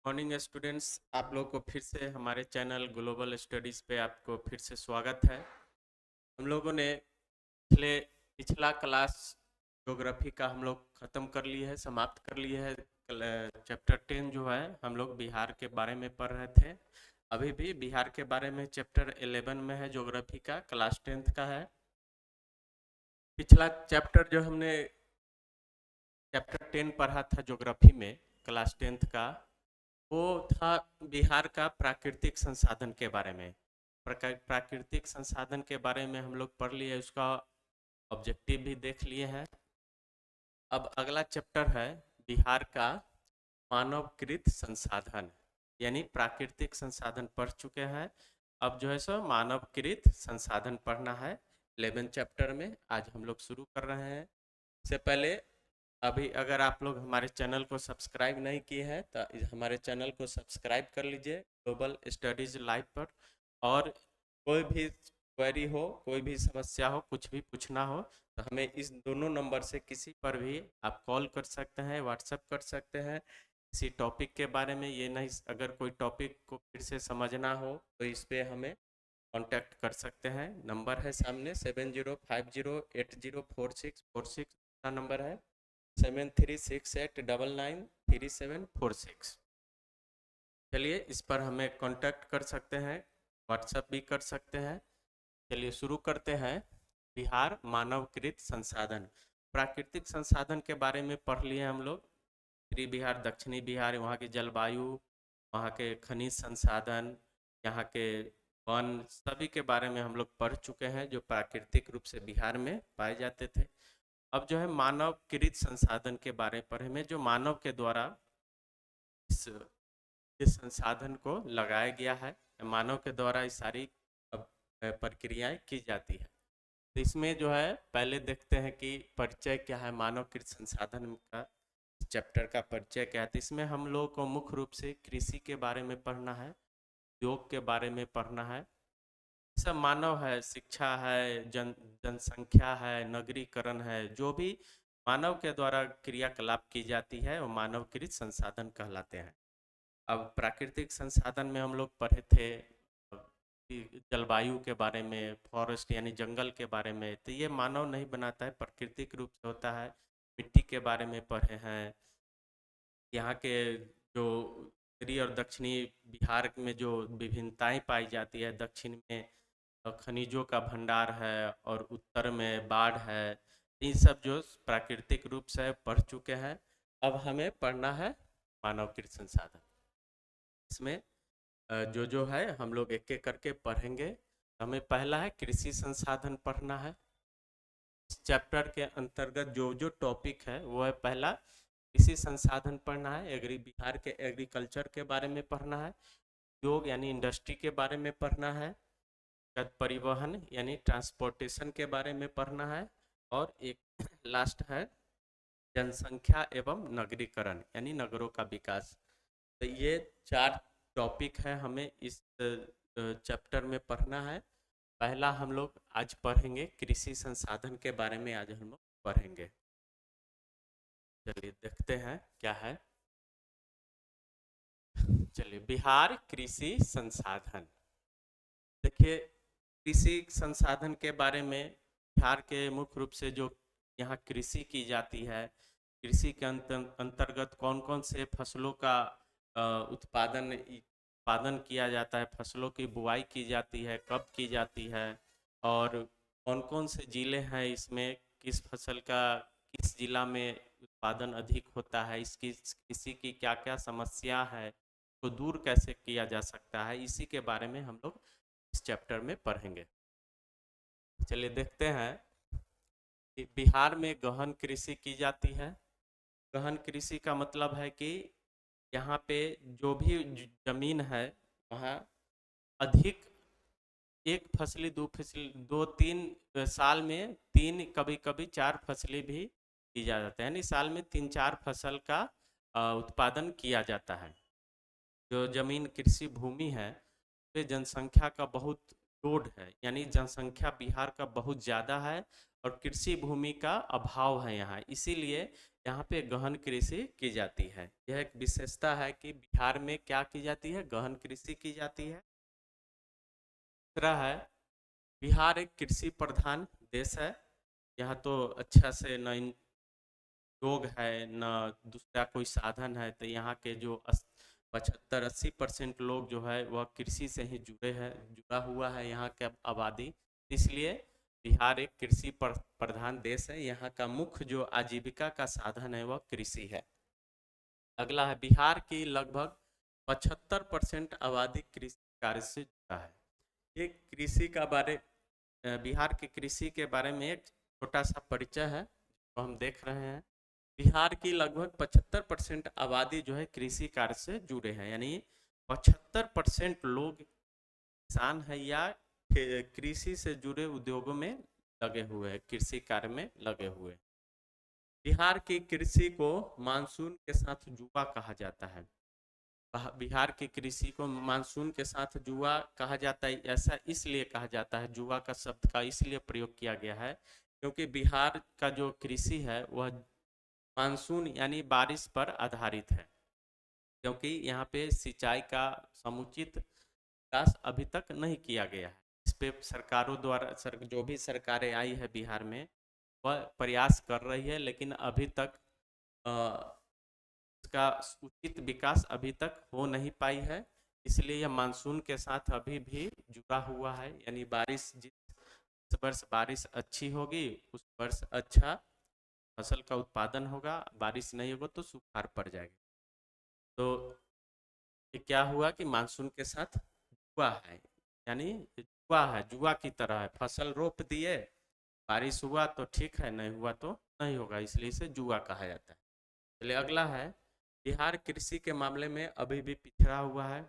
Morning students, आप लोग को फिर से हमारे चैनल ग्लोबल स्टडीज़ पे आपको फिर से स्वागत है। हम लोगों ने पिछला क्लास ज्योग्राफी का हम लोग ख़त्म कर लिए है, समाप्त कर लिए है। चैप्टर 10 जो है हम लोग बिहार के बारे में पढ़ रहे थे। अभी भी बिहार के बारे में चैप्टर 11 में है, ज्योग्राफी का क्लास 10th का है। पिछला चैप्टर जो हमने चैप्टर 10 पढ़ा था ज्योग्राफी में क्लास 10th का, वो था बिहार का प्राकृतिक संसाधन के बारे में। प्राकृतिक संसाधन के बारे में हम लोग पढ़ लिए, उसका ऑब्जेक्टिव भी देख लिए हैं। अब अगला चैप्टर है बिहार का मानवकृत संसाधन, यानी प्राकृतिक संसाधन पढ़ चुके हैं। अब जो है सो मानवकृत संसाधन पढ़ना है 11 चैप्टर में। आज हम लोग शुरू कर रहे हैं। इससे पहले अभी अगर आप लोग हमारे चैनल को सब्सक्राइब नहीं किए हैं तो हमारे चैनल को सब्सक्राइब कर लीजिए ग्लोबल स्टडीज लाइव पर। और कोई भी क्वेरी हो, कोई भी समस्या हो, कुछ भी पूछना हो तो हमें इस दोनों नंबर से किसी पर भी आप कॉल कर सकते हैं, व्हाट्सएप कर सकते हैं। किसी टॉपिक के बारे में, ये नहीं, अगर कोई टॉपिक को फिर से समझना हो तो इस पे हमें कांटेक्ट कर सकते हैं। नंबर है सामने 7050804646 का नंबर है, 7368993746। चलिए इस पर हमें कांटेक्ट कर सकते हैं, व्हाट्सएप भी कर सकते हैं। चलिए शुरू करते हैं। बिहार मानवकृत संसाधन। प्राकृतिक संसाधन के बारे में पढ़ लिए हम लोग। उत्तरी बिहार, दक्षिणी बिहार, वहाँ की जलवायु, वहाँ के खनिज संसाधन, यहाँ के वन, सभी के बारे में हम लोग पढ़ चुके हैं जो प्राकृतिक रूप से बिहार में पाए जाते थे। अब जो है मानवकृत संसाधन के बारे पर हमें, जो मानव के द्वारा इस इस संसाधन को लगाया गया है, मानव के द्वारा ये सारी प्रक्रियाएं की जाती है। तो इसमें जो है पहले देखते हैं कि परिचय क्या है मानवकृत संसाधन का। चैप्टर का परिचय क्या है, तो इसमें हम लोगों को मुख्य रूप से कृषि के बारे में पढ़ना है, उद्योग के बारे में पढ़ना है। सब मानव है, शिक्षा है, जनसंख्या है, नगरीकरण है, जो भी मानव के द्वारा क्रियाकलाप की जाती है वो मानवकृत संसाधन कहलाते हैं। अब प्राकृतिक संसाधन में हम लोग पढ़े थे जलवायु के बारे में, फॉरेस्ट यानी जंगल के बारे में, तो ये मानव नहीं बनाता है, प्राकृतिक रूप से होता है। मिट्टी के बारे में पढ़े हैं। यहाँ के जो उत्तरी और दक्षिणी बिहार में जो विभिन्नताएं पाई जाती है, दक्षिण में खनिजों का भंडार है और उत्तर में बाढ़ है, इन सब जो प्राकृतिक रूप से पढ़ चुके हैं। अब हमें पढ़ना है मानवकृत संसाधन। इसमें जो है हम लोग एक एक करके पढ़ेंगे। हमें पहला है कृषि संसाधन पढ़ना है। इस चैप्टर के अंतर्गत जो जो टॉपिक है वो है, पहला कृषि संसाधन पढ़ना है, बिहार के एग्रीकल्चर के बारे में पढ़ना है, उद्योग यानी इंडस्ट्री के बारे में पढ़ना है, परिवहन यानी ट्रांसपोर्टेशन के बारे में पढ़ना है, और एक लास्ट है जनसंख्या एवं नगरीकरण यानी नगरों का विकास। तो ये 4 टॉपिक है हमें इस चैप्टर में पढ़ना है। पहला हम लोग आज पढ़ेंगे कृषि संसाधन के बारे में, आज हम लोग पढ़ेंगे। चलिए देखते हैं क्या है। चलिए, बिहार कृषि संसाधन। देखिए, कृषि संसाधन के बारे में बिहार के मुख्य रूप से जो यहाँ कृषि की जाती है, कृषि के अंतर्गत कौन कौन से फसलों का उत्पादन किया जाता है, फसलों की बुआई की जाती है, कब की जाती है, और कौन कौन से ज़िले हैं, इसमें किस फसल का किस जिला में उत्पादन अधिक होता है, इसकी कृषि की क्या क्या समस्या है, तो दूर कैसे किया जा सकता है, इसी के बारे में हम लोग इस चैप्टर में पढ़ेंगे। चलिए देखते हैं कि बिहार में गहन कृषि की जाती है। गहन कृषि का मतलब है कि यहाँ पे जो भी जमीन है वहाँ अधिक एक फसली, दो फसली, 2-3 साल में 3, कभी कभी 4 फसलें भी की जा जाती है, यानी साल में 3-4 फसल का उत्पादन किया जाता है। जो जमीन कृषि भूमि है पे जनसंख्या का बहुत लोड है, यानी जनसंख्या बिहार का बहुत ज़्यादा है और कृषि भूमि का अभाव है यहाँ, इसीलिए यहाँ पे गहन कृषि की जाती है। यह एक विशेषता है कि बिहार में क्या की जाती है, गहन कृषि की जाती है। दूसरा है, बिहार एक कृषि प्रधान देश है। यहाँ तो अच्छा से न योग है न दूसरा कोई साधन है, तो यहाँ के जो 75-80% लोग जो है वह कृषि से ही जुड़ा हुआ है यहाँ के आबादी। इसलिए बिहार एक कृषि प्रधान देश है। यहाँ का मुख्य जो आजीविका का साधन है वह कृषि है। अगला है, बिहार की लगभग 75% आबादी कृषि कार्य से जुड़ा है। ये कृषि का बिहार की कृषि के बारे में एक छोटा सा परिचय है जो हम देख रहे हैं। बिहार की लगभग 75% आबादी जो है कृषि कार्य से जुड़े हैं, यानी 75% लोग किसान है या कृषि से जुड़े उद्योगों में लगे हुए हैं, कृषि कार्य में लगे हुए हैं। बिहार की कृषि को मानसून के साथ जुआ कहा जाता है। बिहार की कृषि को मानसून के साथ जुआ कहा जाता है। ऐसा इसलिए कहा जाता है, जुआ का शब्द का इसलिए प्रयोग किया गया है क्योंकि बिहार का जो कृषि है वह मानसून यानी बारिश पर आधारित है। क्योंकि यहाँ पे सिंचाई का समुचित विकास अभी तक नहीं किया गया है। इस पे सरकारों द्वारा जो भी सरकारें आई है बिहार में वह प्रयास कर रही है, लेकिन अभी तक इसका उचित विकास अभी तक हो नहीं पाई है। इसलिए यह मानसून के साथ अभी भी जुड़ा हुआ है, यानी बारिश जिस वर्ष बारिश अच्छी होगी उस वर्ष अच्छा फसल का उत्पादन होगा, बारिश नहीं होगा तो सुखाड़ पड़ जाएगा। तो ये क्या हुआ कि मानसून के साथ जुआ है, यानी जुआ है, जुआ की तरह है। फसल रोप दिए, बारिश हुआ तो ठीक है, नहीं हुआ तो नहीं होगा, इसलिए इसे जुआ कहा जाता है। चलिए अगला है, बिहार कृषि के मामले में अभी भी पिछड़ा हुआ है।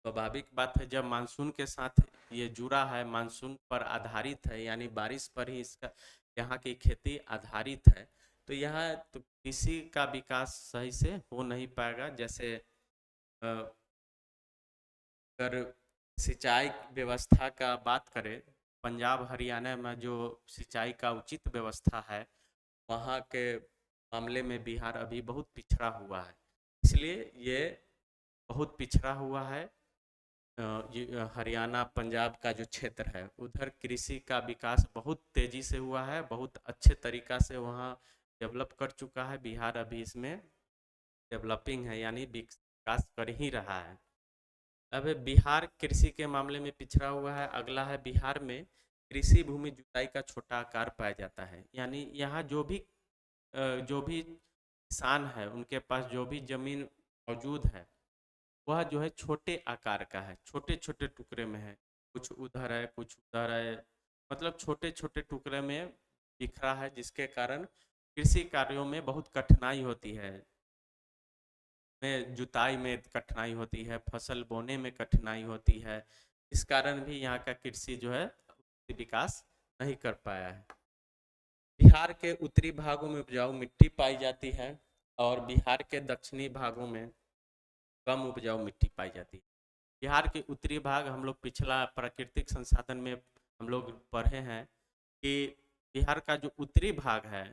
स्वाभाविक बात है, जब मानसून के साथ ये जुड़ा है, मानसून पर आधारित है, यानी बारिश पर ही इसका यहाँ की खेती आधारित है, तो यहाँ तो कृषि का विकास सही से हो नहीं पाएगा। जैसे अगर सिंचाई व्यवस्था का बात करें, पंजाब हरियाणा में जो सिंचाई का उचित व्यवस्था है वहाँ के मामले में बिहार अभी बहुत पिछड़ा हुआ है। इसलिए ये बहुत पिछड़ा हुआ है। हरियाणा पंजाब का जो क्षेत्र है उधर कृषि का विकास बहुत तेजी से हुआ है, बहुत अच्छे तरीका से वहाँ डेवलप कर चुका है। बिहार अभी इसमें डेवलपिंग है, यानी विकास कर ही रहा है। अब बिहार कृषि के मामले में पिछड़ा हुआ है। अगला है, बिहार में कृषि भूमि जुताई का छोटा आकार पाया जाता है, यानी यहाँ जो भी किसान है उनके पास जो भी जमीन मौजूद है वह जो है छोटे आकार का है, छोटे छोटे टुकड़े में है। कुछ उधर है, कुछ उधर है, मतलब छोटे छोटे टुकड़े में बिखरा है, जिसके कारण कृषि कार्यों में बहुत कठिनाई होती है। में जुताई में कठिनाई होती है, फसल बोने में कठिनाई होती है। इस कारण भी यहाँ का कृषि जो है विकास नहीं कर पाया है। बिहार के उत्तरी भागों में उपजाऊ मिट्टी पाई जाती है और बिहार के दक्षिणी भागों में कम उपजाऊ मिट्टी पाई जाती है। बिहार के उत्तरी भाग, हम लोग पिछला प्राकृतिक संसाधन में हम लोग पढ़े हैं कि बिहार का जो उत्तरी भाग है,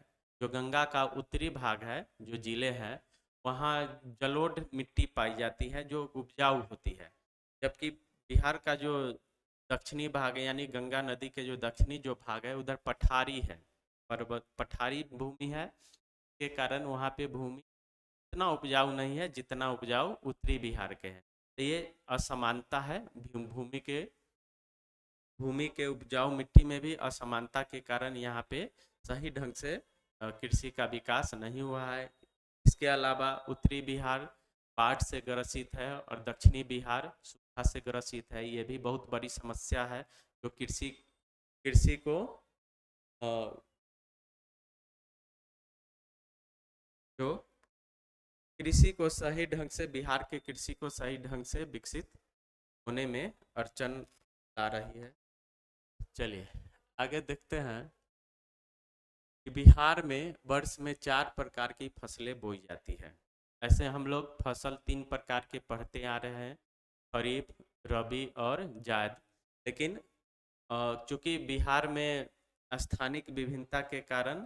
जो गंगा का उत्तरी भाग है, जो जिले हैं वहाँ जलोढ़ मिट्टी पाई जाती है जो उपजाऊ होती है। जबकि बिहार का जो दक्षिणी भाग है, यानी गंगा नदी के जो दक्षिणी जो भाग है उधर पठारी है, पर्वत पठारी भूमि है, के कारण वहाँ पे भूमि इतना उपजाऊ नहीं है जितना उपजाऊ उत्तरी बिहार के है। तो ये असमानता है भूमि के उपजाऊ मिट्टी में भी असमानता के कारण यहाँ पे सही ढंग से कृषि का विकास नहीं हुआ है। इसके अलावा उत्तरी बिहार बाढ़ से ग्रसित है और दक्षिणी बिहार सूखा से ग्रसित है। ये भी बहुत बड़ी समस्या है जो कृषि कृषि को जो कृषि को सही ढंग से बिहार के कृषि को सही ढंग से विकसित होने में अड़चन आ रही है। चलिए आगे देखते हैं कि बिहार में वर्ष में 4 प्रकार की फसलें बोई जाती है। ऐसे हम लोग फसल 3 प्रकार के पढ़ते आ रहे हैं, खरीफ, रबी और जायद। लेकिन चूंकि बिहार में स्थानिक विभिन्नता के कारण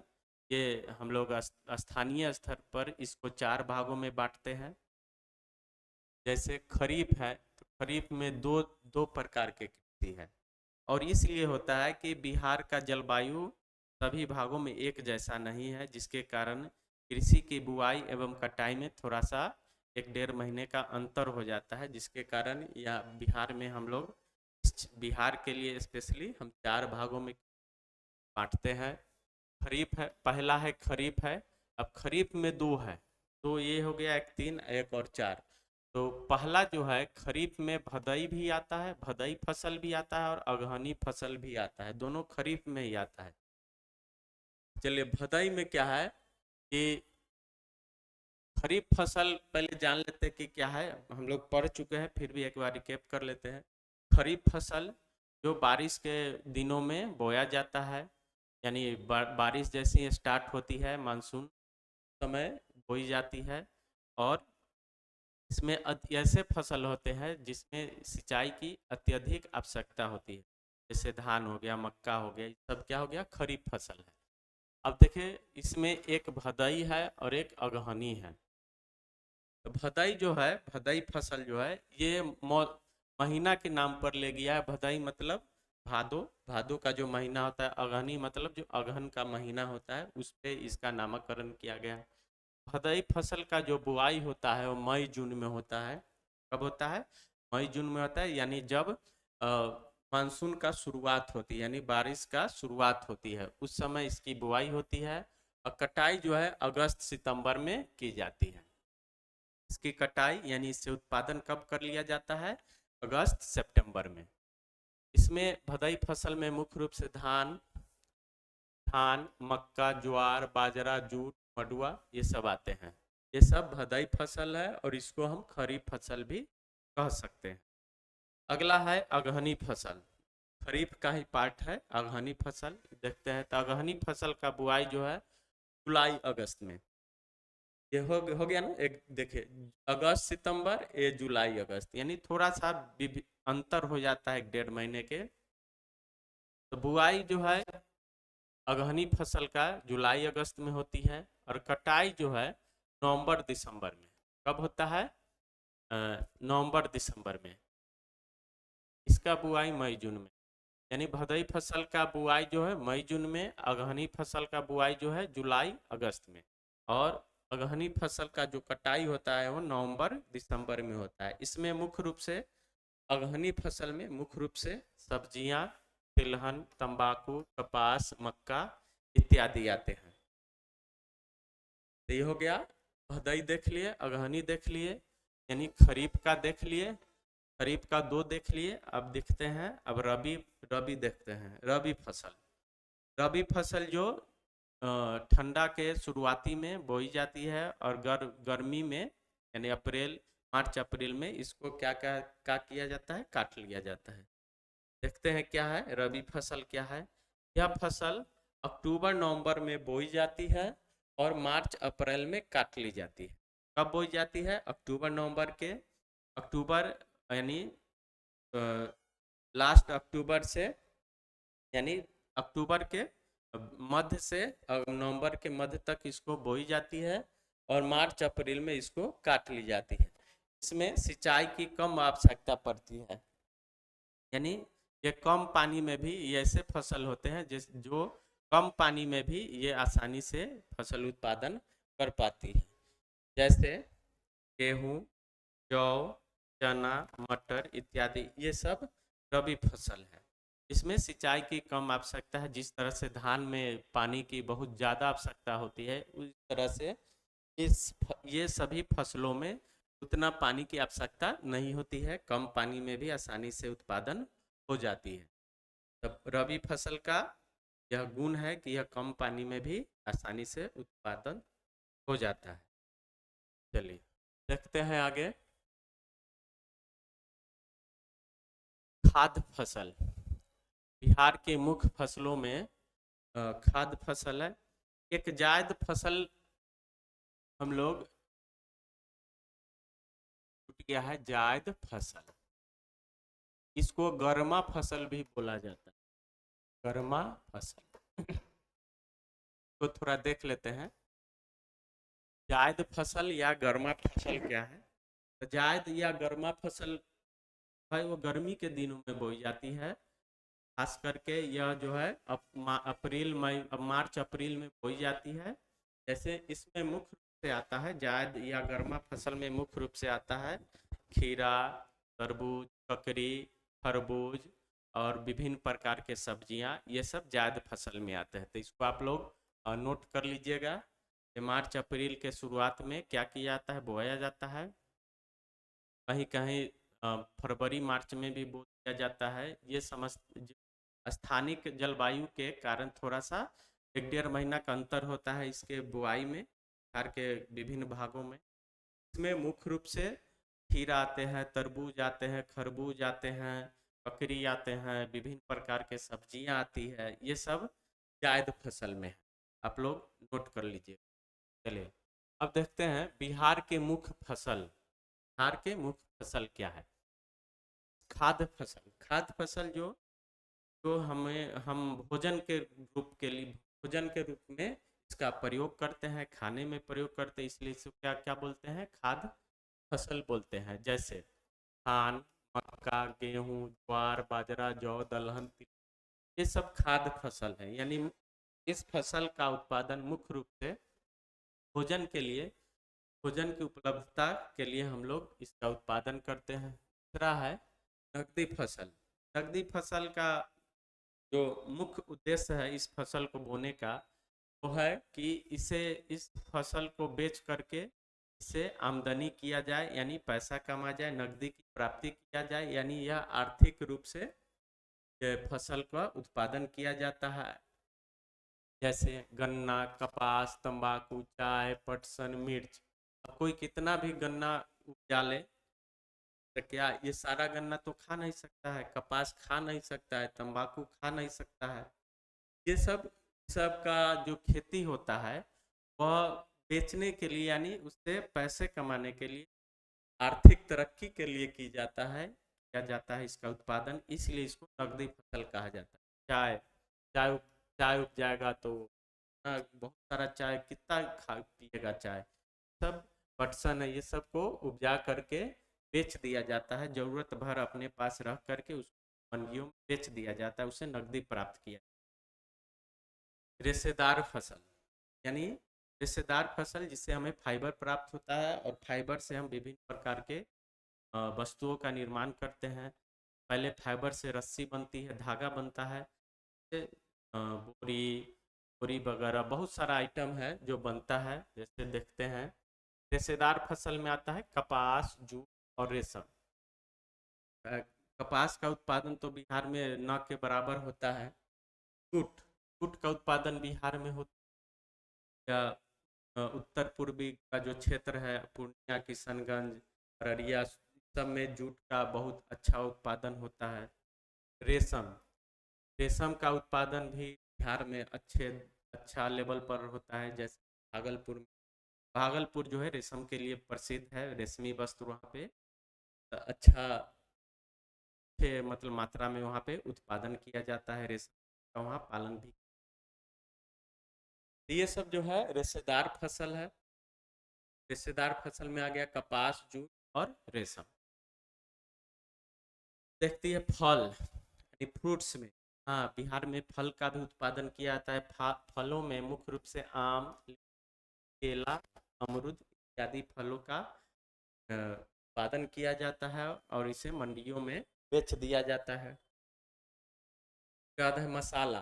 ये हम लोग स्थानीय स्तर पर इसको 4 भागों में बांटते हैं। जैसे खरीफ है तो खरीफ में दो दो प्रकार के खेती है, और इसलिए होता है कि बिहार का जलवायु सभी भागों में एक जैसा नहीं है, जिसके कारण कृषि की बुआई एवं कटाई में थोड़ा सा 1-1.5 महीने का अंतर हो जाता है, जिसके कारण यह बिहार में हम लोग बिहार के लिए स्पेशली हम 4 भागों में बांटते हैं। खरीफ है, पहला है खरीफ है। अब खरीफ में दो है, तो ये हो गया एक 3 एक और 4। तो पहला जो है खरीफ में भदई भी आता है, भदई फसल भी आता है और अगहनी फसल भी आता है, दोनों खरीफ में ही आता है। चलिए भदई में क्या है कि खरीफ फसल पहले जान लेते हैं कि क्या है, हम लोग पढ़ चुके हैं फिर भी एक बार रिकैप कर लेते हैं। खरीफ फसल जो बारिश के दिनों में बोया जाता है, यानी बारिश जैसी स्टार्ट होती है मानसून समय बोई जाती है, और इसमें ऐसे फसल होते हैं जिसमें सिंचाई की अत्यधिक आवश्यकता होती है, जैसे धान हो गया, मक्का हो गया, ये सब क्या हो गया खरीफ फसल है। अब देखिए इसमें एक भदई है और एक अगहनी है। तो भदई जो है, भदई फसल जो है ये महीना के नाम पर ले गया है। भदई मतलब भादो, भादो का जो महीना होता है, अगहनी मतलब जो अगहन का महीना होता है उस पे इसका नामकरण किया गया है। भदई फसल का जो बुआई होता है वो मई जून में होता है। कब होता है? मई जून में होता है, यानी जब मानसून का शुरुआत होती है, यानी बारिश का शुरुआत होती है, उस समय इसकी बुआई होती है। और कटाई जो है अगस्त सितंबर में की जाती है। इसकी कटाई यानी इससे उत्पादन कब कर लिया जाता है? अगस्त सितंबर में। इसमें भदई फसल में मुख्य रूप से धान, मक्का, ज्वार, बाजरा, जूट, मडुआ ये सब आते हैं। ये सब भदई फसल है और इसको हम खरीफ फसल भी कह सकते हैं। अगला है अगहनी फसल। खरीफ का ही पार्ट है अगहनी फसल। देखते हैं तो अगहनी फसल का बुआई जो है जुलाई अगस्त में। ये हो गया ना, एक देखिए अगस्त सितंबर, ये जुलाई अगस्त, यानी थोड़ा सा अंतर हो जाता है 1-1.5 महीने के। तो बुआई जो है अगहनी फसल का जुलाई अगस्त में होती है, और कटाई जो है नवंबर दिसंबर में। कब होता है? नवंबर दिसंबर में। इसका बुआई मई जून में। यानी भदई फसल का बुआई जो है मई जून में, अगहनी फसल का बुआई जो है जुलाई अगस्त में, और अगहनी फसल का जो कटाई होता है वो नवंबर दिसंबर में होता है। इसमें मुख्य रूप से अगहनी फसल में मुख्य रूप से सब्जियां, तिलहन, तंबाकू, कपास, मक्का इत्यादि आते हैं। तो ये हो गया भदई देख लिए, अगहनी देख लिए, यानी खरीफ का देख लिए, खरीफ का 2 देख लिए। अब देखते हैं अब रबी, रबी देखते हैं। रबी फसल, रबी फसल जो ठंडा के शुरुआती में बोई जाती है और गर्मी में यानी अप्रैल, मार्च अप्रैल में इसको क्या क्या क्या किया जाता है? काट लिया जाता है। देखते हैं क्या है रबी फसल क्या है। यह फसल अक्टूबर नवंबर में बोई जाती है और मार्च अप्रैल में काट ली जाती है। कब बोई जाती है? अक्टूबर नवंबर के, अक्टूबर यानी लास्ट अक्टूबर से, यानी अक्टूबर के मध्य से नवंबर के मध्य तक इसको बोई जाती है और मार्च अप्रैल में इसको काट ली जाती है। इसमें सिंचाई की कम आवश्यकता पड़ती है, यानी ये कम पानी में भी ये ऐसे फसल होते हैं जो कम पानी में भी ये आसानी से फसल उत्पादन कर पाती है। जैसे गेहूँ, जौ, चना, मटर इत्यादि, ये सब रबी फसल है। इसमें सिंचाई की कम आवश्यकता है। जिस तरह से धान में पानी की बहुत ज़्यादा आवश्यकता होती है, उस तरह से ये सभी फसलों में उतना पानी की आवश्यकता नहीं होती है, कम पानी में भी आसानी से उत्पादन हो जाती है। तब रबी फसल का यह गुण है कि यह कम पानी में भी आसानी से उत्पादन हो जाता है। चलिए देखते हैं आगे। खाद्य फसल, बिहार के मुख्य फसलों में खाद्य फसल है। एक जायद फसल हम लोग छूट गया है, जायद फसल। इसको गर्मा फसल भी बोला जाता है, गर्मा फसल। इसको थोड़ा देख लेते हैं। जायद फसल या गर्मा फसल क्या है? तो जायद या गर्मा फसल है वो गर्मी के दिनों में बोई जाती है। खास करके यह जो है अप्रैल मई मार्च अप्रैल में बोई जाती है। जैसे इसमें मुख्य रूप से आता है जायद या गर्मा फसल में मुख्य रूप से आता है खीरा, तरबूज, ककड़ी, खरबूज और विभिन्न प्रकार के सब्जियां, ये सब जायद फसल में आते हैं। तो इसको आप लोग नोट कर लीजिएगा कि मार्च अप्रैल के शुरुआत में क्या किया जाता है, बोया जाता है। कहीं कहीं फरवरी मार्च में भी बो दिया जाता है। ये समझ स्थानिक जलवायु के कारण थोड़ा सा 1 डेढ़ महीना का अंतर होता है इसके बुआई में बिहार के विभिन्न भागों में। इसमें मुख्य रूप से खीरा आते हैं, तरबूज आते हैं, खरबूज आते हैं, ककड़ी आते हैं, विभिन्न प्रकार के सब्जियां आती है। ये सब जायद फसल में है, आप लोग नोट कर लीजिए। चलिए अब देखते हैं बिहार के मुख्य फसल। बिहार के मुख्य फसल क्या है? खाद्य फसल। खाद्य फसल जो जो हम भोजन के रूप के लिए, भोजन के रूप में इसका प्रयोग करते हैं, खाने में प्रयोग करते हैं, इसलिए इसको क्या क्या बोलते हैं? खाद्य फसल बोलते हैं। जैसे धान, मक्का, गेहूं, ज्वार, बाजरा, जौ, दलहन, तिल, ये सब खाद्य फसल है। यानी इस फसल का उत्पादन मुख्य रूप से भोजन के लिए, भोजन की उपलब्धता के लिए हम लोग इसका उत्पादन करते हैं। दूसरा है नकदी फसल। नकदी फसल का जो मुख्य उद्देश्य है इस फसल को बोने का, वो है कि इसे, इस फसल को बेच करके इससे आमदनी किया जाए, यानी पैसा कमा जाए, नकदी की प्राप्ति किया जाए, यानी यह आर्थिक रूप से फसल का उत्पादन किया जाता है। जैसे गन्ना, कपास, तंबाकू, चाय, पटसन, मिर्च। अब कोई कितना भी गन्ना उपजा ले तो क्या ये सारा गन्ना तो खा नहीं सकता है, कपास खा नहीं सकता है, तंबाकू खा नहीं सकता है। ये सब सब का जो खेती होता है वह बेचने के लिए, यानी उससे पैसे कमाने के लिए, आर्थिक तरक्की के लिए की जाता है, किया जाता है इसका उत्पादन, इसलिए इसको नकदी फसल कहा जाता है। चाय, चाय चाय उपजाएगा तो बहुत सारा चाय कितना खा पिएगा चाय। सब पटसन है, ये सब को उपजा करके बेच दिया जाता है, जरूरत भर अपने पास रख करके उसको मंडियों में बेच दिया जाता है, उसे नकदी प्राप्त किया। रेशेदार फसल, यानी रेशेदार फसल जिससे हमें फाइबर प्राप्त होता है और फाइबर से हम विभिन्न प्रकार के वस्तुओं का निर्माण करते हैं। पहले फाइबर से रस्सी बनती है, धागा बनता है, बोरी, बोरी वगैरह बहुत सारा आइटम है जो बनता है। जैसे देखते हैं रेशेदार फसल में आता है कपास, जूट और रेशम। कपास का उत्पादन तो बिहार में न के बराबर होता है। जूट, जूट का उत्पादन बिहार में होता है, या उत्तर पूर्वी का जो क्षेत्र है, पूर्णिया, किशनगंज, अररिया, सब में जूट का बहुत अच्छा उत्पादन होता है। रेशम, रेशम का उत्पादन भी बिहार में अच्छा लेवल पर होता है। जैसे भागलपुर में, भागलपुर जो है रेशम के लिए प्रसिद्ध है, रेशमी वस्त्र वहाँ पे अच्छा मतलब मात्रा में वहाँ पे उत्पादन किया जाता है, रेशम का वहाँ पालन भी। ये सब जो है रेशेदार फसल है। रेशेदार फसल में आ गया कपास, जूट और रेशम। देखती है फल यानी फ्रूट्स में, हाँ बिहार में फल का भी उत्पादन किया जाता है। फलों में मुख्य रूप से आम, केला, अमरूद इत्यादि फलों का उत्पादन किया जाता है और इसे मंडियों में बेच दिया जाता है। उसके बाद है मसाला।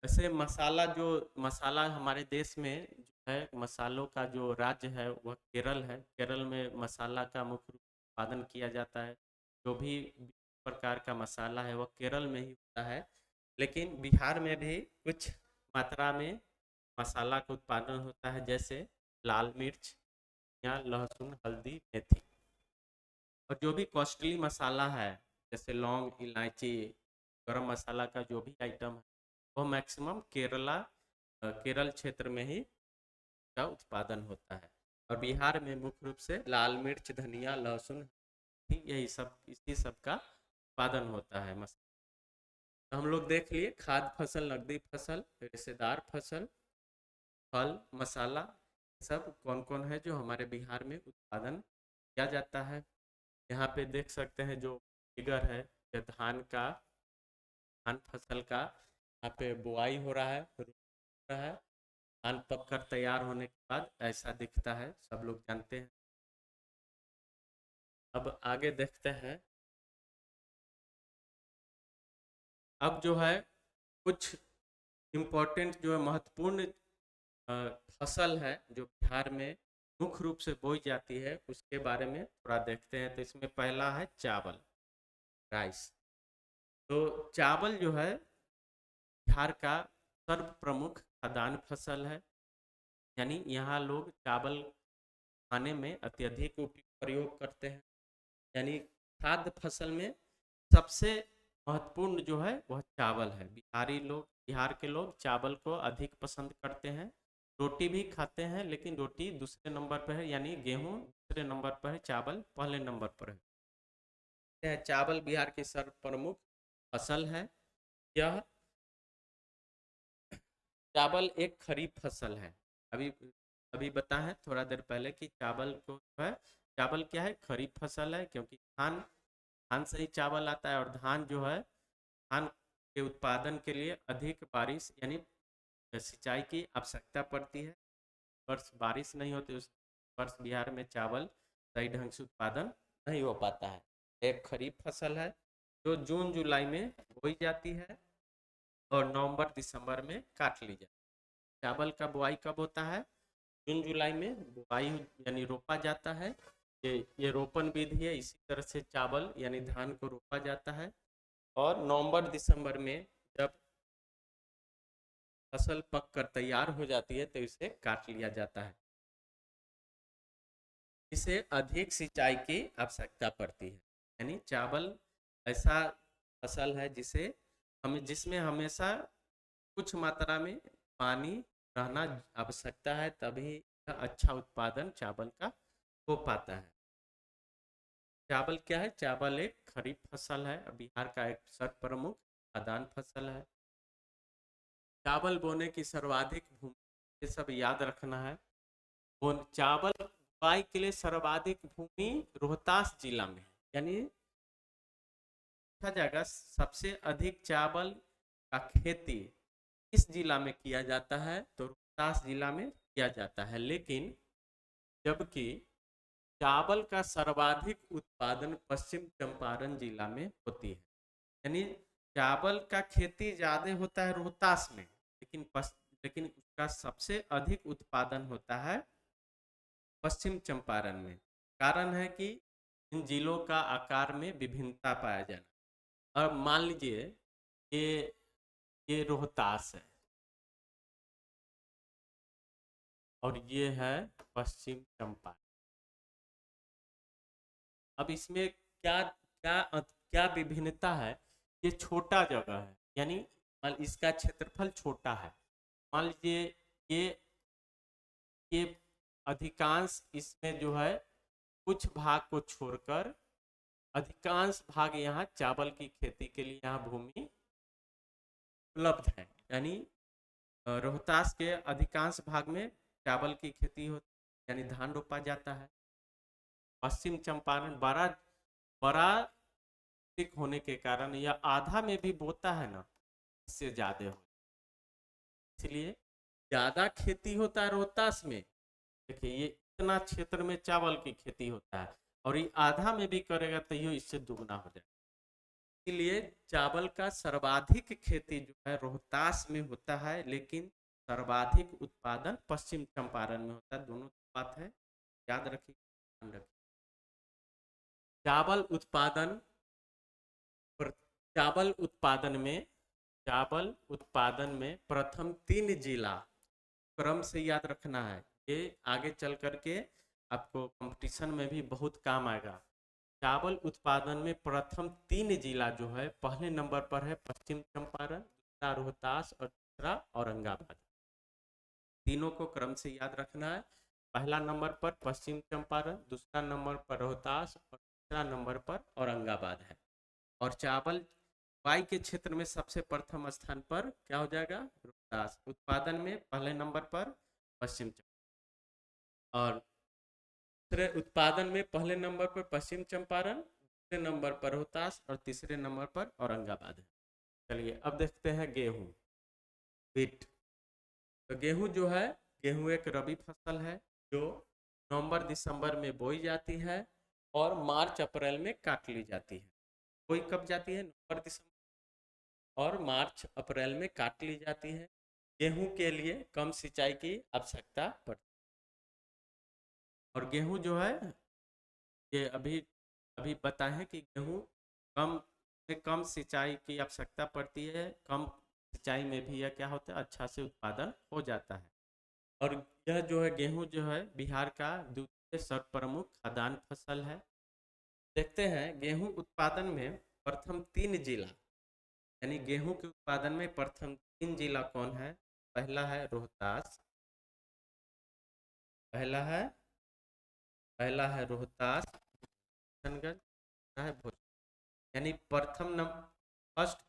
वैसे मसाला, जो मसाला हमारे देश में जो है, मसालों का जो राज्य है वह केरल है। केरल में मसाला का मुख्य उत्पादन किया जाता है। जो भी प्रकार का मसाला है वह केरल में ही होता है, लेकिन बिहार में भी कुछ मात्रा में मसाला का उत्पादन होता है, जैसे लाल मिर्च या लहसुन, हल्दी, मेथी। और जो भी कॉस्टली मसाला है जैसे लौंग, इलायची, गरम मसाला का जो भी आइटम है वो मैक्सिमम केरल क्षेत्र में ही का उत्पादन होता है। और बिहार में मुख्य रूप से लाल मिर्च, धनिया, लहसुन, यही सब, इसी सब का उत्पादन होता है। तो हम लोग देख लिए खाद्य फसल, नकदी फसल, रेशेदार फसल फल, मसाला, सब कौन कौन है जो हमारे बिहार में उत्पादन किया जाता है। यहाँ पे देख सकते हैं जो फिगर है, ये धान फसल का यहाँ पे बुआई हो रहा है, रहा है। धान पककर तैयार होने के बाद ऐसा दिखता है, सब लोग जानते हैं। अब आगे देखते हैं। अब जो है कुछ इम्पोर्टेंट जो है महत्वपूर्ण फसल है जो बिहार में मुख्य रूप से बोई जाती है, उसके बारे में थोड़ा देखते हैं। तो इसमें पहला है चावल, राइस। तो चावल जो है बिहार का सर्व प्रमुख खाद्यान्न फसल है, यानी यहाँ लोग चावल खाने में अत्यधिक प्रयोग करते हैं। यानी खाद्य फसल में सबसे महत्वपूर्ण जो है वह चावल है। बिहार के लोग चावल को अधिक पसंद करते हैं। रोटी भी खाते हैं, लेकिन रोटी दूसरे नंबर पर है, यानी गेहूं दूसरे नंबर पर है, चावल पहले नंबर पर है। यह चावल बिहार की सर्व प्रमुख फसल है। यह चावल एक खरीफ फसल है। अभी अभी बताएं थोड़ा देर पहले कि चावल को जो है, चावल क्या है, खरीफ फसल है, क्योंकि धान धान से ही चावल आता है। और धान जो है, धान के उत्पादन के लिए अधिक बारिश यानी सिंचाई की आवश्यकता पड़ती है। वर्ष बारिश नहीं होती, उस वर्ष बिहार में चावल सही ढंग से उत्पादन नहीं हो पाता है। एक खरीफ फसल है जो जून जुलाई में बोई जाती है और नवंबर दिसंबर में काट ली जाती है। चावल का बुआई कब होता है? जून जुलाई में बुआई यानी रोपा जाता है। ये रोपण विधि है। इसी तरह से चावल यानी धान को रोपा जाता है और नवंबर दिसंबर में जब फसल पक कर तैयार हो जाती है तो इसे काट लिया जाता है। इसे अधिक सिंचाई की आवश्यकता पड़ती है। यानी चावल ऐसा फसल है जिसमें हमेशा कुछ मात्रा में पानी रहना आवश्यकता है, तभी अच्छा उत्पादन चावल का हो पाता है। चावल क्या है? चावल एक खरीफ फसल है, बिहार का एक सर्व प्रमुख खाद्यान्न फसल है। चावल बोने की सर्वाधिक भूमि, ये सब याद रखना है। चावल बुआई के लिए सर्वाधिक भूमि रोहतास जिला में है। यानी देखा जाएगा सबसे अधिक चावल का खेती इस जिला में किया जाता है, तो रोहतास जिला में किया जाता है। लेकिन जबकि चावल का सर्वाधिक उत्पादन पश्चिम चंपारण जिला में होती है। यानी चावल का खेती ज्यादा होता है रोहतास में, लेकिन उसका सबसे अधिक उत्पादन होता है पश्चिम चंपारण में। कारण है कि इन जिलों का आकार में विभिन्नता पाया जाना। अब मान लीजिए ये ये रोहतास है और ये है पश्चिम चंपारण। अब इसमें क्या क्या क्या विभिन्नता है? ये छोटा जगह है, यानी इसका क्षेत्रफल छोटा है। मान लीजिए ये ये अधिकांश इसमें जो है कुछ भाग को छोड़कर अधिकांश भाग यहाँ चावल की खेती के लिए यहाँ भूमि उपलब्ध है। यानी रोहतास के अधिकांश भाग में चावल की खेती होती, यानी धान रोपा जाता है। पश्चिम चंपारण बड़ा बड़ा होने के कारण यह आधा में भी बोता है ना, इससे ज्यादा हो, इसलिए ज्यादा खेती होता है रोहतास में। देखिए ये इतना क्षेत्र में चावल की खेती होता है और ये आधा में भी करेगा तो ये इससे दुगना हो जाएगा। इसलिए चावल का सर्वाधिक खेती जो है रोहतास में होता है, लेकिन सर्वाधिक उत्पादन पश्चिम चंपारण में होता है। दोनों बात है, याद रखिए, ध्यान रखिए। चावल उत्पादन चावल उत्पादन में चावल उत्पादन में प्रथम 3 जिला क्रम से याद रखना है। ये आगे चल करके आपको कंपटीशन में भी बहुत काम आएगा। चावल उत्पादन में प्रथम 3 जिला जो है, पहले नंबर पर है पश्चिम चंपारण, दूसरा रोहतास और तीसरा औरंगाबाद। तीनों को क्रम से याद रखना है। पहला नंबर पर पश्चिम चंपारण, दूसरा नंबर पर रोहतास और तीसरा नंबर पर औरंगाबाद है। और चावल वाई के क्षेत्र में सबसे प्रथम स्थान पर क्या हो जाएगा? रोहतास। उत्पादन में पहले नंबर पर पश्चिम चंपारण। और दूसरे उत्पादन में पहले नंबर पर पश्चिम चंपारण, दूसरे नंबर पर रोहतास और तीसरे नंबर पर औरंगाबाद है। चलिए अब देखते हैं गेहूँ, व्हीट। तो गेहूँ जो है, गेहूँ एक रबी फसल है जो नवंबर दिसंबर में बोई जाती है और मार्च अप्रैल में काट ली जाती है। बोई कब जाती है? नवंबर दिसंबर, और मार्च अप्रैल में काट ली जाती है। गेहूं के लिए कम सिंचाई की आवश्यकता पड़ती है। और गेहूं जो है, ये अभी अभी बताएं कि गेहूं कम में कम सिंचाई की आवश्यकता पड़ती है, कम सिंचाई में भी यह क्या होता है, अच्छा से उत्पादन हो जाता है। और यह जो है गेहूं जो है बिहार का द्वितीय सर्वप्रमुख खाद्यान्न फसल है। देखते हैं गेहूं उत्पादन में प्रथम 3 जिला, यानी गेहूं के उत्पादन में प्रथम 3 जिला कौन है? पहला है रोहतास, पहला है पहला है रोहतास, किशनगंज है भोजपुर। यानी फर्स्ट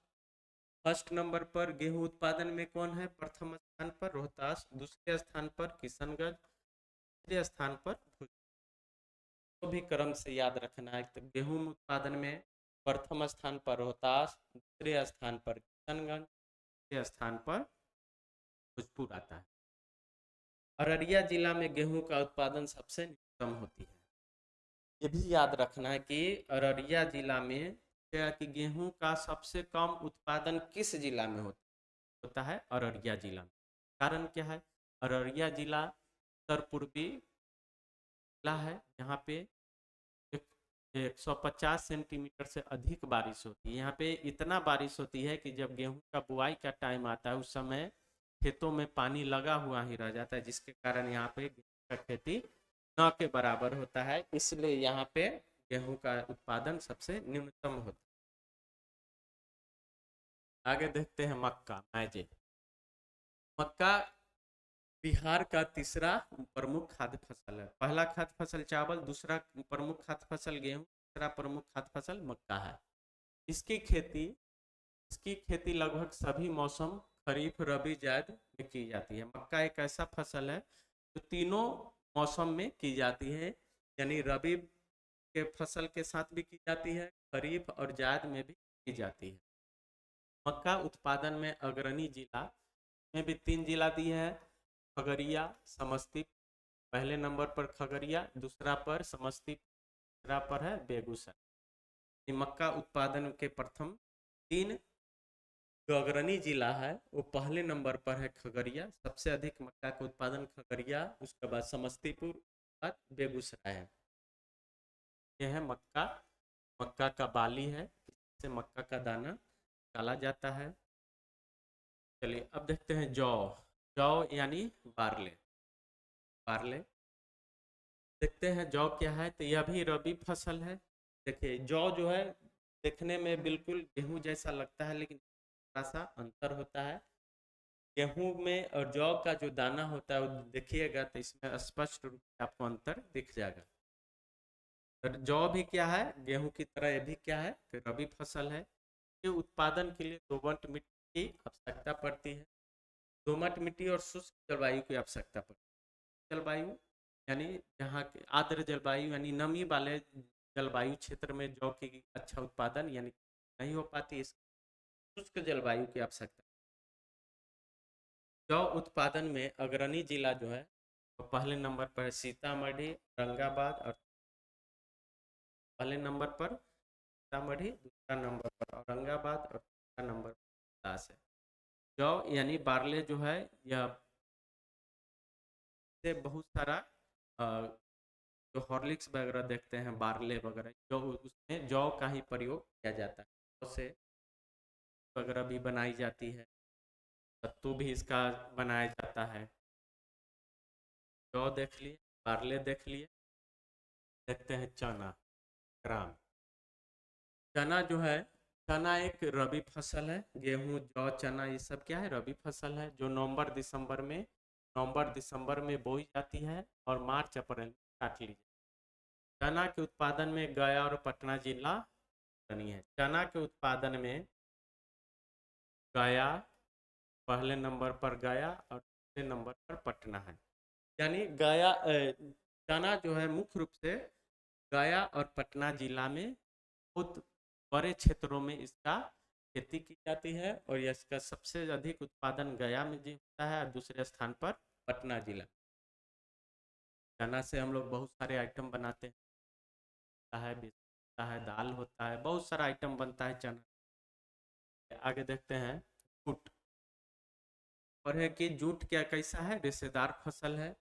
फर्स्ट नंबर पर गेहूं उत्पादन में कौन है? प्रथम स्थान पर रोहतास, दूसरे स्थान पर किशनगंज, तीसरे स्थान पर भोजपुर। तो भी क्रम से याद रखना है। तो गेहूं उत्पादन में प्रथम स्थान पर रोहतास, दूसरे स्थान पर किशनगंज, तीसरे स्थान पर भोजपुर आता है। अररिया जिला में गेहूं का उत्पादन सबसे न्यूनतम होती है। ये भी याद रखना है कि अररिया जिला में क्या कि गेहूं का सबसे कम उत्पादन किस जिला में होता है? अररिया जिला में। कारण क्या है? अररिया जिला उत्तर पूर्वी जिला है, यहाँ पे 150 सेंटीमीटर से अधिक बारिश होती है। यहाँ पे इतना बारिश होती है कि जब गेहूं का बुआई का टाइम आता है उस समय खेतों में पानी लगा हुआ ही रह जाता है, जिसके कारण यहाँ पे गेहूं का खेती न के बराबर होता है। इसलिए यहाँ पे गेहूं का उत्पादन सबसे न्यूनतम होता है। आगे देखते हैं मक्का, मैजे। मक्का बिहार का तीसरा प्रमुख खाद्य फसल है। पहला खाद्य फसल चावल, दूसरा प्रमुख खाद्य फसल गेहूं, तीसरा प्रमुख खाद्य फसल मक्का है। इसकी खेती इसकी खेती लगभग सभी मौसम खरीफ, रबी, जायद में की जाती है। मक्का एक ऐसा फसल है जो तीनों मौसम में की जाती है, यानी रबी के फसल के साथ भी की जाती है, खरीफ और जायद में भी की जाती है। मक्का उत्पादन में अग्रणी जिला में भी 3 जिला दिए हैं, खगड़िया, समस्तीपुर। पहले नंबर पर खगड़िया, दूसरा पर समस्तीपुर, तीसरा पर है बेगूसराय। मक्का उत्पादन के प्रथम 3 जो अग्रणी जिला है वो पहले नंबर पर है खगड़िया, सबसे अधिक मक्का का उत्पादन खगड़िया, उसके बाद समस्तीपुर, बाद बेगूसराय है। यह है मक्का। मक्का का बाली है, इससे मक्का का दाना निकाला जाता है। चलिए अब देखते हैं जौ। जौ यानी बारले। बारले देखते हैं जौ क्या है। तो यह भी रबी फसल है। देखिए जौ जो है देखने में बिल्कुल गेहूं जैसा लगता है, लेकिन थोड़ा सा अंतर होता है। गेहूं में और जौ का जो दाना होता है वो देखिएगा तो इसमें स्पष्ट रूप से आपको अंतर दिख जाएगा। और जौ भी क्या है, गेहूं की तरह ये भी क्या है कि रबी फसल है। ये उत्पादन के लिए दोमट मिट्टी की आवश्यकता पड़ती है। दोमट मिट्टी और शुष्क जलवायु की आवश्यकता पड़ती है। जलवायु यानी जहाँ के आर्द्र जलवायु यानी नमी वाले जलवायु क्षेत्र में जौ की अच्छा उत्पादन यानी नहीं हो पाती, इस शुष्क जलवायु की आवश्यकता। जौ उत्पादन में अग्रणी जिला जो है वो पहले नंबर पर सीतामढ़ी, औरंगाबाद। और पहले नंबर पर सीतामढ़ी, दूसरा नंबर पर औरंगाबाद और तीसरा नंबर पर रोहतास है। जौ यानी बारले जो है यह से बहुत सारा जो हॉर्लिक्स वगैरह देखते हैं, बारले वगैरह, जो उसमें जौ का ही प्रयोग किया जाता है। जौ से वगैरह भी बनाई जाती है, सत्तू भी इसका बनाया जाता है। जौ देख लिए, बारले देख लिए। देखते हैं चना, ग्राम। चना जो है, चना एक रबी फसल है। गेहूं, जौ, चना ये सब क्या है? रबी फसल है जो नवंबर दिसंबर में बोई जाती है और मार्च अप्रैल में काट ली जाती है। चना के उत्पादन में गया और पटना जिला अग्रणी है। चना के उत्पादन में गया पहले नंबर पर, गया और दूसरे नंबर पर पटना है। यानी गया चना जो है मुख्य रूप से गया और पटना जिला में बहुत बड़े क्षेत्रों में इसका खेती की जाती है, और इसका सबसे अधिक उत्पादन गया में जी होता है और दूसरे स्थान पर पटना जिला। चना से हम लोग बहुत सारे आइटम बनाते हैं, होता है, दाल होता है, बहुत सारा आइटम बनता है चना। आगे देखते हैं जूट। और है कि जूट क्या कैसा है, रेशेदार फसल है।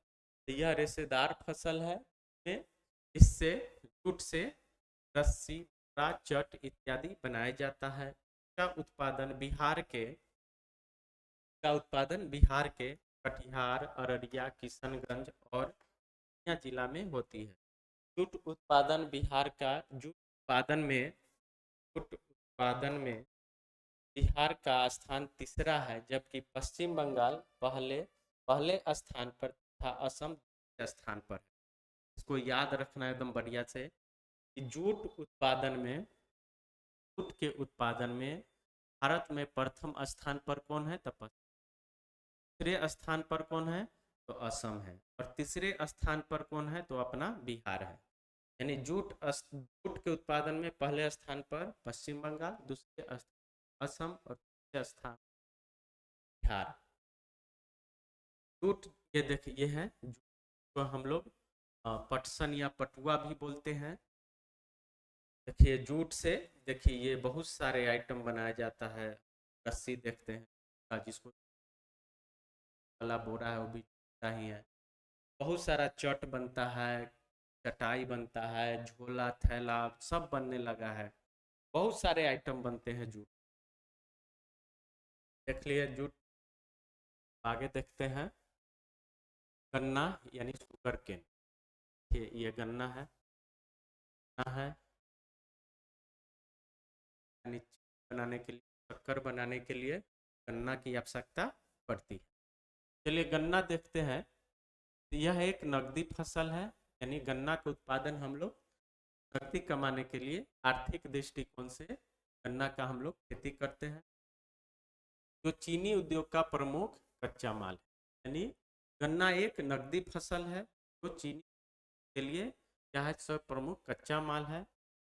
यह रेशेदार फसल है में इससे जूट से रस्सी, चट इत्यादि बनाया जाता है। का उत्पादन बिहार के कटिहार, अररिया, किशनगंज और पूर्णिया जिला में होती है। जूट उत्पादन बिहार का जूट उत्पादन में बिहार का स्थान तीसरा है, जबकि पश्चिम बंगाल पहले पहले स्थान पर तथा असम दूसरे स्थान पर है। इसको याद रखना एकदम बढ़िया से कि जूट के उत्पादन में भारत में प्रथम स्थान पर कौन है, तो दूसरे स्थान पर कौन है, तो असम है, और तीसरे स्थान पर कौन है, तो अपना बिहार है। यानी जूट के उत्पादन में पहले स्थान पर पश्चिम बंगाल, दूसरे स्थान असम और तीसरे स्थान बिहार। जूट ये देखिए, ये है जूट को हम लोग पटसन या पटुआ भी बोलते हैं। देखिए जूट से, देखिए ये बहुत सारे आइटम बनाया जाता है। रस्सी देखते हैं, जिसको वाला बोरा है वो भी जूट का ही है। बहुत सारा चट बनता है, चटाई बनता है, झोला थैला सब बनने लगा है। बहुत सारे आइटम बनते हैं जूट। देख लिए जूट। आगे देखते हैं गन्ना यानी शुगर केन। ये गन्ना है, यानी बनाने के लिए, शक्कर बनाने के लिए गन्ना की आवश्यकता पड़ती है। चलिए गन्ना देखते हैं। यह एक नकदी फसल है, यानी गन्ना का उत्पादन हम लोग नकदी कमाने के लिए आर्थिक दृष्टिकोण से गन्ना का हम लोग खेती करते हैं, जो चीनी उद्योग का प्रमुख कच्चा माल है। यानी गन्ना एक नकदी फसल है जो चीनी के लिए क्या है, सब प्रमुख कच्चा माल है।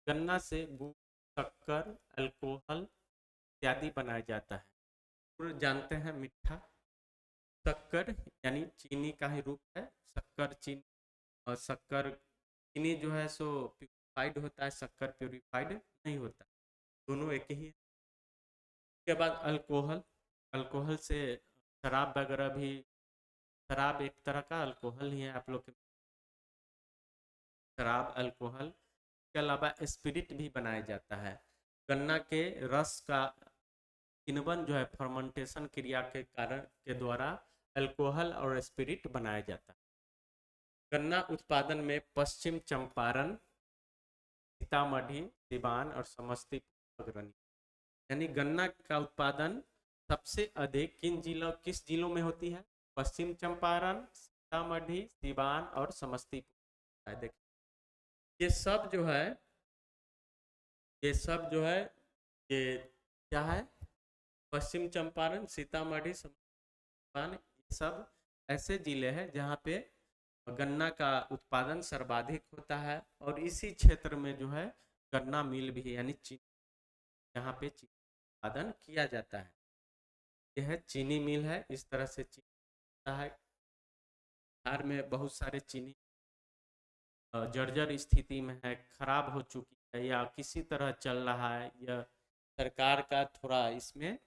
गन्ना से गुड़, शक्कर, अल्कोहल इत्यादि बनाया जाता है। गुड़ जानते हैं मीठा, शक्कर यानी चीनी का ही रूप है, शक्कर चीनी। और शक्कर चीनी जो है सो प्यूरिफाइड होता है, शक्कर प्यूरिफाइड नहीं होता, दोनों एक ही है। उसके बाद अल्कोहल, अल्कोहल से शराब वगैरह भी, शराब एक तरह का अल्कोहल ही है आप लोग के। शराब अल्कोहल के अलावा स्पिरिट भी बनाया जाता है। गन्ना के रस का किण्वन जो है फर्मेंटेशन क्रिया के कारण के द्वारा अल्कोहल और स्पिरिट बनाया जाता है। गन्ना उत्पादन में पश्चिम चंपारण, सीतामढ़ी, सिवान और समस्तीपुर अग्रणी। यानी गन्ना का उत्पादन सबसे अधिक किस जिलों में होती है, पश्चिम चंपारण, सीतामढ़ी, सिवान और समस्तीपुर। देखिए ये सब जो है ये क्या है, पश्चिम चंपारण, सीतामढ़ी, सिवान, ये सब ऐसे जिले हैं जहाँ पे गन्ना का उत्पादन सर्वाधिक होता है। और इसी क्षेत्र में जो है गन्ना मिल भी है, यानी यहाँ पे चीनी उत्पादन किया जाता है। यह चीनी मिल है, इस तरह से चीनी होता है। बिहार में बहुत सारे चीनी जर्जर स्थिति में है, खराब हो चुकी है या किसी तरह चल रहा है, यह सरकार का थोड़ा इसमें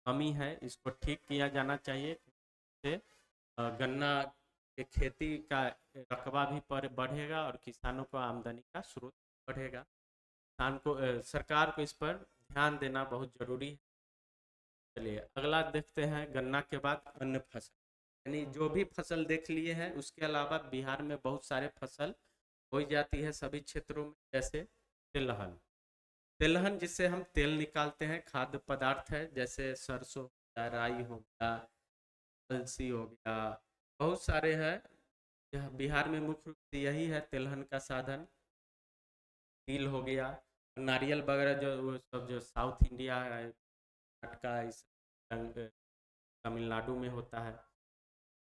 कमी है, इसको ठीक किया जाना चाहिए। से गन्ना के खेती का रकबा भी पर बढ़ेगा और किसानों को आमदनी का स्रोत बढ़ेगा। सरकार को इस पर ध्यान देना बहुत जरूरी है। चलिए अगला देखते हैं, गन्ना के बाद अन्य फसल। यानी जो भी फसल देख लिए हैं उसके अलावा बिहार में बहुत सारे फसल हो जाती है सभी क्षेत्रों में, जैसे तिलहन। तिलहन जिससे हम तेल निकालते हैं, खाद्य पदार्थ है, जैसे सरसों हो गया, राई हो गया, अलसी हो गया, बहुत सारे हैं। यह बिहार में मुख्य रूप से यही है तिलहन का साधन। तिल हो गया, नारियल वगैरह जो वो सब जो साउथ इंडिया है, कर्नाटका, तमिलनाडु में होता है।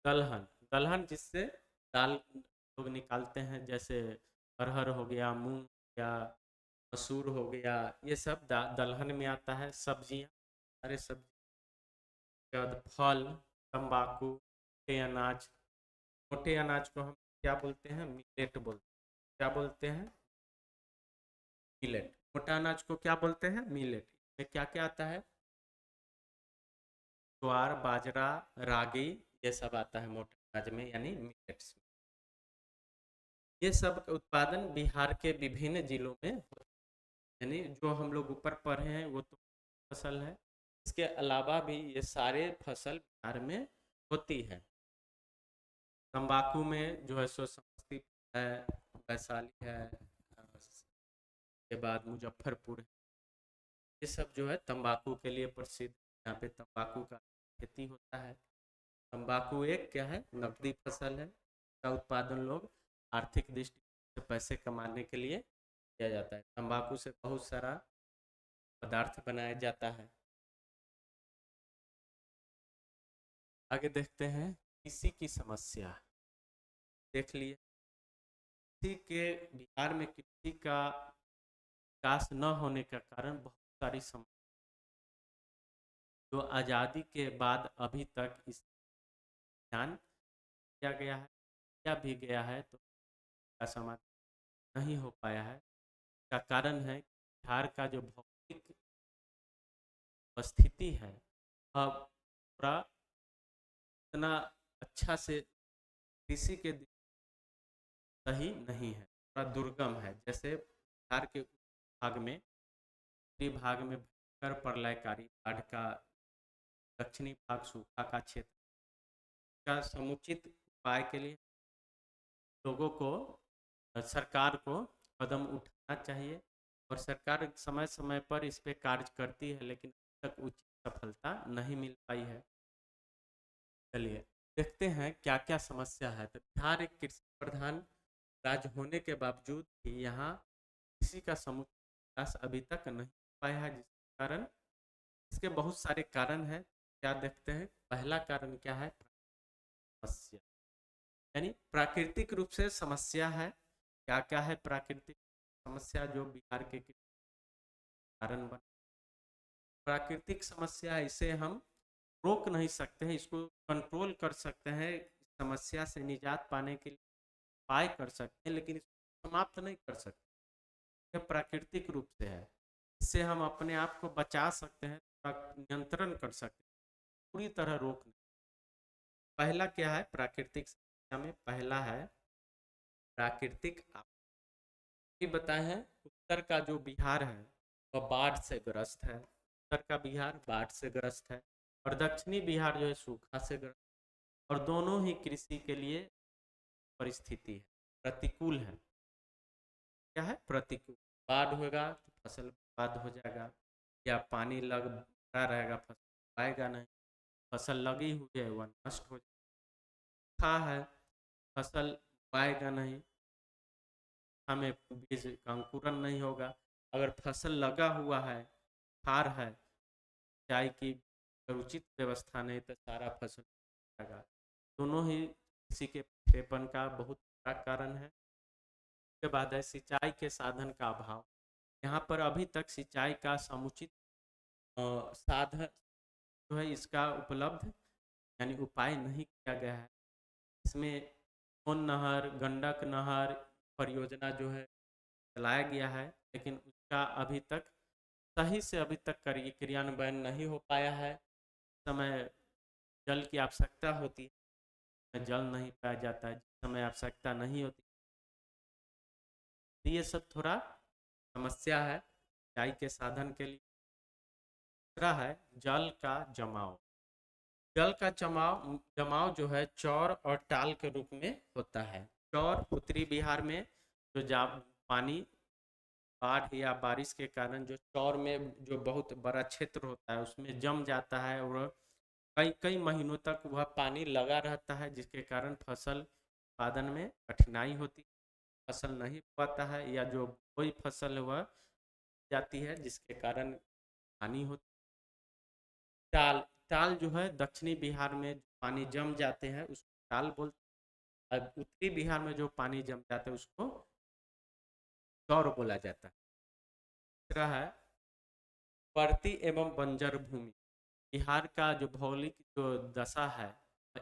दलहन, दलहन जिससे दाल लोग निकालते हैं, जैसे अरहर हो गया, मूंग हो गया, मसूर हो गया, ये सब दलहन में आता है। सब्जियां, सारे सब्जी, फल, तंबाकू, मोटे अनाज। मोटे अनाज को हम क्या बोलते हैं? मिलेट बोलते हैं। क्या बोलते हैं? मिलेट। मोटा अनाज को क्या बोलते हैं? मिलेट। इसमें क्या क्या आता है? ज्वार, बाजरा, रागी, ये सब आता है मोटे अनाज में, यानी मिलेट्स। ये सब का उत्पादन बिहार के विभिन्न जिलों में, यानी जो हम लोग ऊपर पढ़े हैं वो तो फसल है, इसके अलावा भी ये सारे फसल बिहार में होती है। तंबाकू में जो है सो समस्तीपुर है, वैशाली है, के बाद मुजफ्फरपुर है। ये सब जो है तंबाकू के लिए प्रसिद्ध। यहाँ पे तंबाकू का खेती होता है। तंबाकू एक क्या है? नकदी फसल है। इसका उत्पादन लोग आर्थिक दृष्टि से पैसे कमाने के लिए किया जाता है। तंबाकू से बहुत सारा पदार्थ बनाया जाता है। आगे देखते हैं कृषि की समस्या। देख लिए कृषि के, बिहार में कृषि का विकास न होने का कारण बहुत सारी समस्या, जो आज़ादी के बाद अभी तक इस ध्यान किया गया है, किया भी गया है, तो इसका समाधान नहीं हो पाया है। इसका कारण है बिहार का जो भौगोलिक स्थिति है, अब पूरा इतना अच्छा से कृषि के सही नहीं है, थोड़ा दुर्गम है। जैसे बिहार के भाग में, उत्तरी भाग में भयंकर प्रलयकारी बाढ़ का, दक्षिणी भाग सूखा का क्षेत्र का समुचित उपाय के लिए लोगों को, सरकार को कदम उठाना चाहिए। और सरकार समय समय पर इस पे कार्य करती है, लेकिन अब तक उचित सफलता नहीं मिल पाई है। चलिए देखते हैं क्या क्या समस्या है। तो बिहार एक कृषि प्रधान राज्य होने के बावजूद भी यहाँ कृषि का समुचित विकास अभी तक नहीं हो पाया है, जिसके कारण, इसके बहुत सारे कारण हैं। क्या देखते हैं? पहला कारण क्या है? समस्या, यानी प्राकृतिक रूप से समस्या है। क्या क्या है प्राकृतिक समस्या जो बिहार के कारण बन? प्राकृतिक समस्या, इसे हम रोक नहीं सकते हैं, इसको कंट्रोल कर सकते हैं, समस्या से निजात पाने के लिए उपाय कर सकते हैं, लेकिन इसको समाप्त नहीं कर सकते। यह प्राकृतिक रूप से है, इससे हम अपने आप को बचा सकते हैं, नियंत्रण कर सकते हैं, पूरी तरह रोक नहीं। पहला क्या है प्राकृतिक समस्या में? पहला है प्राकृतिक आपदा। बताए हैं उत्तर का जो बिहार है वह बाढ़ से ग्रस्त है। उत्तर का बिहार बाढ़ से ग्रस्त है, और दक्षिणी बिहार जो है सूखा से ग्रस्त। और दोनों ही कृषि के लिए परिस्थिति है, प्रतिकूल है। क्या है? प्रतिकूल। बाढ़ होगा तो फसल बर्बाद हो जाएगा, या पानी लग भरा रहेगा, फसल पाएगा नहीं, फसल लगी हुई है वह नष्ट हो जाएगा। है फसल पाएगा नहीं, हमें बीज का अंकुरन नहीं होगा। अगर फसल लगा हुआ है, खार है, सिंचाई की उचित व्यवस्था नहीं तो सारा फसल जाएगा। दोनों ही किसी के पिछड़ेपन का बहुत बड़ा कारण है। उसके बाद है सिंचाई के साधन का अभाव। यहाँ पर अभी तक सिंचाई का समुचित साधन जो है इसका उपलब्ध, यानी उपाय नहीं किया गया है। इसमें सोन नहर, गंडक नहर परियोजना जो है चलाया गया है, लेकिन उसका अभी तक सही से अभी तक क्रियान्वयन नहीं हो पाया है। समय जल की आवश्यकता होती है, जल नहीं पाया जाता है, जिस समय आवश्यकता नहीं होती। तो ये सब थोड़ा समस्या है सिंचाई के साधन के लिए। दूसरा है जल का जमाव। जल का जमाव जमाव जो है चौर और टाल के रूप में होता है। चौर उत्तरी बिहार में जो पानी, बाढ़ या बारिश के कारण जो चौर में जो बहुत बड़ा क्षेत्र होता है उसमें जम जाता है, और कई कई महीनों तक वह पानी लगा रहता है, जिसके कारण फसल उत्पादन में कठिनाई होती, फसल नहीं पाता है, या जो कोई फसल है वह जाती है, जिसके कारण हानि होती। टाल, टाल जो है दक्षिणी बिहार में पानी जम जाते हैं उसको टाल बोलते अब उत्तरी बिहार में जो पानी जम जाता है उसको दौर बोला जाता है। तीसरा है परती एवं बंजर भूमि। बिहार का जो भौगोलिक जो दशा है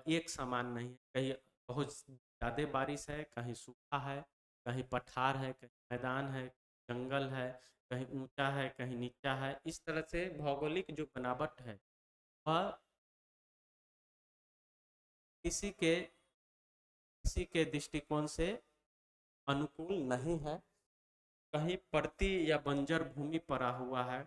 एक समान नहीं है, कहीं बहुत ज़्यादा बारिश है, कहीं सूखा है, कहीं पठार है, कहीं मैदान है, जंगल है, कहीं ऊंचा है, कहीं नीचा है। इस तरह से भौगोलिक जो बनावट है वह किसी के दृष्टिकोण से अनुकूल नहीं है। कहीं परती या बंजर भूमि पड़ा हुआ है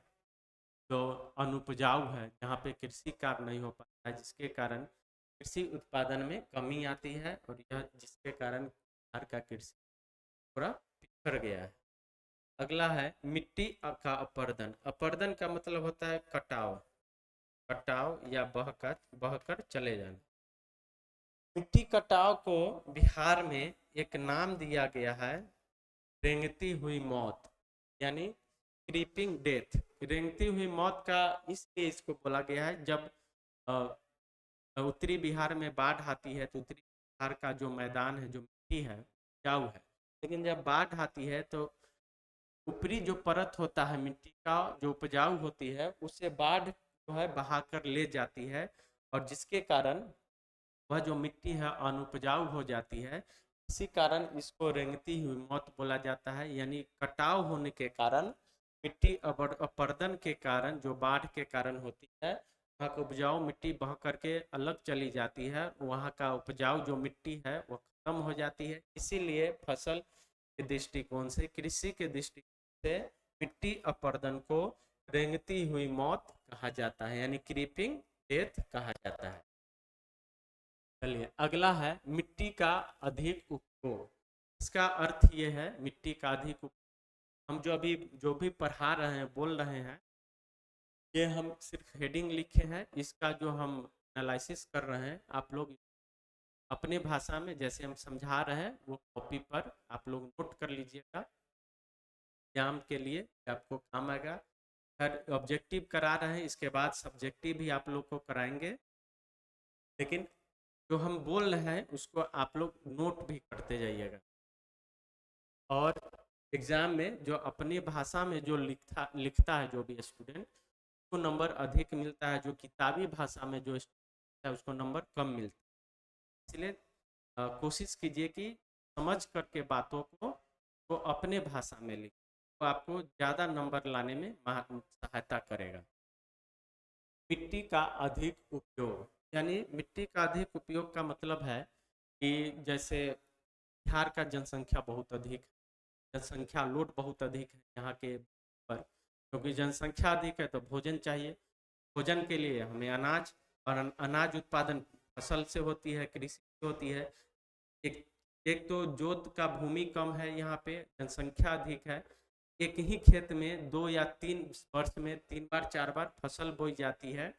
जो अनुपजाऊ है, जहाँ पे कृषि कार्य नहीं हो पाता है, जिसके कारण कृषि उत्पादन में कमी आती है और यह जिसके कारण बिहार का कृषि पूरा पिछड़ गया है। अगला है मिट्टी का अपरदन। अपरदन का मतलब होता है कटाव, कटाव या बहकर बहकर चले जाना। मिट्टी कटाव को बिहार में एक नाम दिया गया है रेंगती हुई मौत, यानी क्रीपिंग डेथ। रेंगती हुई मौत का इसलिए इसको बोला गया है जब उत्तरी बिहार में बाढ़ आती है तो उत्तरी बिहार का जो मैदान है, जो मिट्टी है, उपजाऊ है, लेकिन जब बाढ़ आती है तो ऊपरी जो परत होता है मिट्टी का जो उपजाऊ होती है उसे बाढ़ जो है बहाकर ले जाती है और जिसके कारण वह जो मिट्टी है अनुपजाऊ हो जाती है। इसी कारण इसको रेंगती हुई मौत बोला जाता है, यानी कटाव होने के कारण मिट्टी अपरदन के कारण जो बाढ़ के कारण होती है वहाँ का उपजाऊ मिट्टी बह करके अलग चली जाती है, वहाँ का उपजाऊ जो मिट्टी है वो खत्म हो जाती है। इसीलिए फसल के दृष्टिकोण से, कृषि के दृष्टिकोण से मिट्टी अपरदन को रेंगती हुई मौत कहा जाता है, यानी क्रीपिंग डेथ कहा जाता है। चलिए अगला है मिट्टी का अधिक उपयोग। इसका अर्थ ये है मिट्टी का अधिक उपयोग, हम जो भी पढ़ा रहे हैं, बोल रहे हैं, ये हम सिर्फ हेडिंग लिखे हैं, इसका जो हम एनालिसिस कर रहे हैं आप लोग अपने भाषा में जैसे हम समझा रहे हैं वो कॉपी पर आप लोग नोट कर लीजिएगा, एग्जाम के लिए आपको काम आएगा। हर ऑब्जेक्टिव करा रहे हैं, इसके बाद सब्जेक्टिव भी आप लोग को कराएंगे, लेकिन जो हम बोल रहे हैं उसको आप लोग नोट भी करते जाइएगा। और एग्ज़ाम में जो अपनी भाषा में जो लिखता है जो भी स्टूडेंट, उसको नंबर अधिक मिलता है, जो किताबी भाषा में जो है उसको नंबर कम मिलता है। इसलिए कोशिश कीजिए कि समझ करके बातों को अपने भाषा में लिखें, तो आपको ज़्यादा नंबर लाने में सहायता करेगा। मिट्टी का अधिक उपयोग, यानी मिट्टी का अधिक उपयोग का मतलब है कि जैसे बिहार का जनसंख्या बहुत अधिक, जनसंख्या लोड बहुत अधिक है यहाँ के पर, क्योंकि जनसंख्या अधिक है तो भोजन चाहिए, भोजन के लिए हमें अनाज, और अनाज उत्पादन फसल से होती है, कृषि से होती है। एक एक तो जोत का भूमि कम है, यहाँ पे जनसंख्या अधिक है, एक ही खेत में 2 या 3 वर्ष में 3 बार 4 बार फसल बोई जाती है,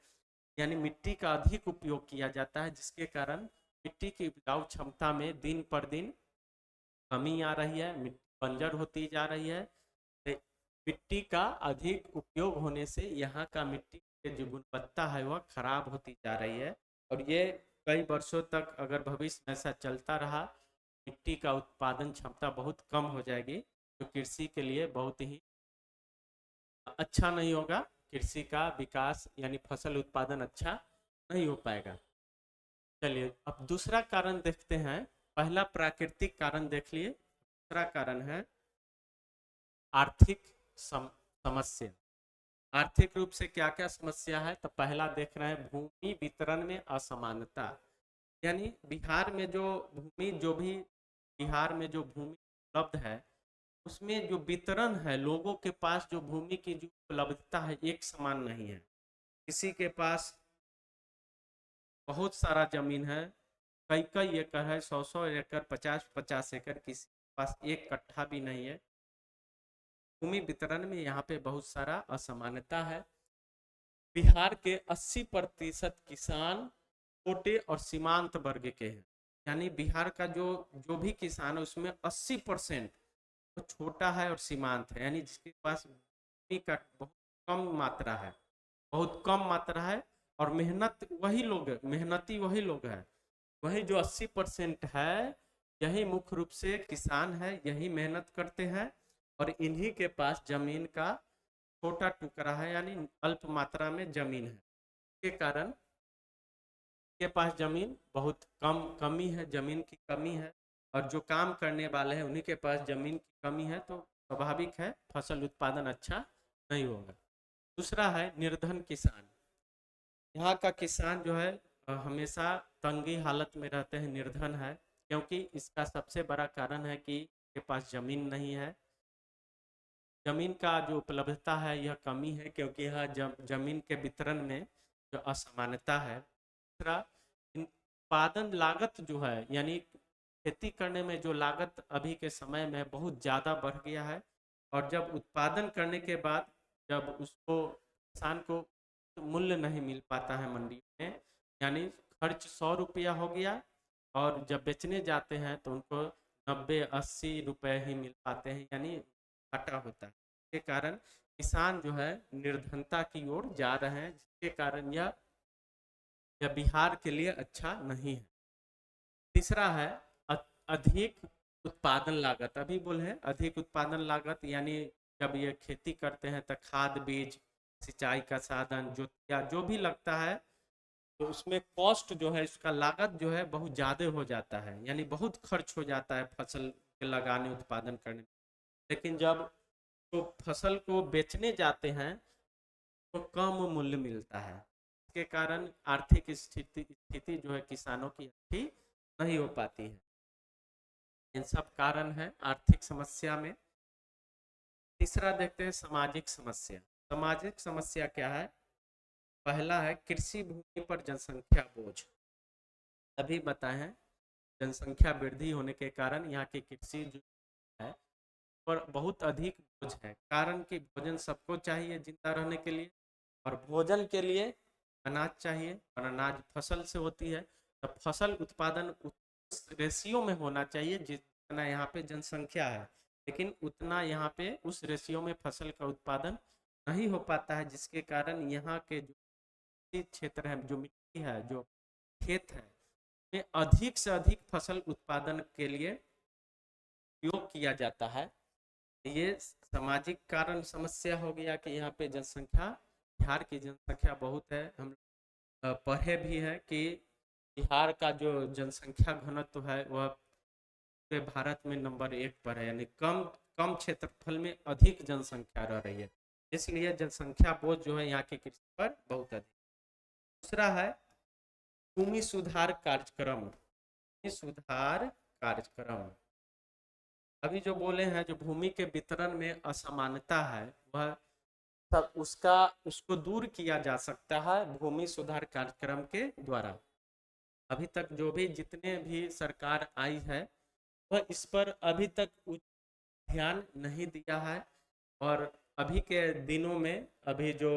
यानी मिट्टी का अधिक उपयोग किया जाता है, जिसके कारण मिट्टी की उपजाऊ क्षमता में दिन पर दिन कमी आ रही है, मिट्टी बंजर होती जा रही है। मिट्टी का अधिक उपयोग होने से यहाँ का मिट्टी की जो गुणवत्ता है वह खराब होती जा रही है, और ये कई वर्षों तक अगर भविष्य में ऐसा चलता रहा, मिट्टी का उत्पादन क्षमता बहुत कम हो जाएगी, जो कृषि के लिए बहुत ही अच्छा नहीं होगा, कृषि का विकास यानी फसल उत्पादन अच्छा नहीं हो पाएगा। चलिए अब दूसरा कारण देखते हैं। पहला प्राकृतिक कारण देख लिए, दूसरा कारण है आर्थिक समस्या। आर्थिक रूप से क्या क्या समस्या है, तो पहला देख रहे हैं भूमि वितरण में असमानता, यानी बिहार में जो भूमि उपलब्ध है उसमें जो वितरण है, लोगों के पास जो भूमि की जो उपलब्धता है एक समान नहीं है। किसी के पास बहुत सारा जमीन है, कई कई एकड़ है, 100 एकड़, 50 एकड़, किसी के पास 1 कट्ठा भी नहीं है। भूमि वितरण में यहाँ पे बहुत सारा असमानता है। बिहार के 80% किसान छोटे और सीमांत वर्ग के हैं, यानी बिहार का जो भी किसान है उसमें 80% तो छोटा है और सीमांत है, यानी जिसके पास भूमि का बहुत कम मात्रा है, बहुत कम मात्रा है, और मेहनती वही लोग हैं, वही जो 80% है यही मुख्य रूप से किसान है, यही मेहनत करते हैं और इन्हीं के पास जमीन का छोटा टुकड़ा है, यानी अल्प मात्रा में जमीन है। के कारण के पास जमीन बहुत कमी है, जमीन की कमी है, और जो काम करने वाले हैं उन्हीं के पास जमीन की कमी है, तो स्वाभाविक है फसल उत्पादन अच्छा नहीं होगा। दूसरा है निर्धन किसान। यहाँ का किसान जो है हमेशा तंगी हालत में रहते हैं, निर्धन है, क्योंकि इसका सबसे बड़ा कारण है कि के पास जमीन नहीं है। जमीन का जो उपलब्धता है यह कमी है, क्योंकि यहाँ जमीन के वितरण में जो असमानता है। दूसरा, उत्पादन लागत जो है, यानी खेती करने में जो लागत अभी के समय में बहुत ज़्यादा बढ़ गया है, और जब उत्पादन करने के बाद जब उसको किसान को मूल्य नहीं मिल पाता है मंडी में, यानी खर्च 100 रुपया हो गया और जब बेचने जाते हैं तो उनको 90-80 रुपये ही मिल पाते हैं, यानी घाटा होता है। के कारण किसान जो है निर्धनता की ओर जा रहे हैं, जिसके कारण यह बिहार के लिए अच्छा नहीं है। तीसरा है अधिक उत्पादन लागत। अभी बोले हैं अधिक उत्पादन लागत, यानी जब ये खेती करते हैं तो खाद बीज, सिंचाई का साधन, जो या जो भी लगता है, तो उसमें कॉस्ट जो है, इसका लागत जो है बहुत ज़्यादा हो जाता है, यानी बहुत खर्च हो जाता है फसल के लगाने उत्पादन करने में। लेकिन जब तो फसल को बेचने जाते हैं तो कम मूल्य मिलता है, इसके कारण आर्थिक स्थिति जो है किसानों की अच्छी नहीं हो पाती है। इन सब कारण है आर्थिक समस्या में। तीसरा देखते हैं सामाजिक समस्या। सामाजिक समस्या क्या है? पहला है कृषि भूमि पर जनसंख्या बोझ। अभी बताए हैं जनसंख्या वृद्धि होने के कारण यहाँ की कृषि जो है पर बहुत अधिक बोझ है। कारण कि भोजन सबको चाहिए जिंदा रहने के लिए, और भोजन के लिए अनाज चाहिए, और अनाज फसल से होती है, तो फसल उत्पादन उस रेशियो में होना चाहिए जितना यहाँ पे जनसंख्या है, लेकिन उतना यहाँ पे उस रेशियो में फसल का उत्पादन नहीं हो पाता है, जिसके कारण यहाँ के जो क्षेत्र है, जो मिट्टी है, जो खेत है, में अधिक से अधिक फसल उत्पादन के लिए उपयोग किया जाता है। ये सामाजिक कारण समस्या हो गया कि यहाँ पे जनसंख्या, बिहार की जनसंख्या बहुत है। हम पढ़े भी है कि बिहार का जो जनसंख्या घनत्व है वह पूरे भारत में नंबर 1 पर है, यानी कम कम क्षेत्रफल में अधिक जनसंख्या रह रही है, इसलिए जनसंख्या बोझ जो है यहाँ की कृषि पर बहुत अधिक। दूसरा है भूमि सुधार कार्यक्रम। भूमि सुधार कार्यक्रम, अभी जो बोले हैं जो भूमि के वितरण में असमानता है, वह सब उसको दूर किया जा सकता है भूमि सुधार कार्यक्रम के द्वारा। अभी तक जो भी जितने भी सरकार आई है वह इस पर अभी तक ध्यान नहीं दिया है, और अभी के दिनों में अभी जो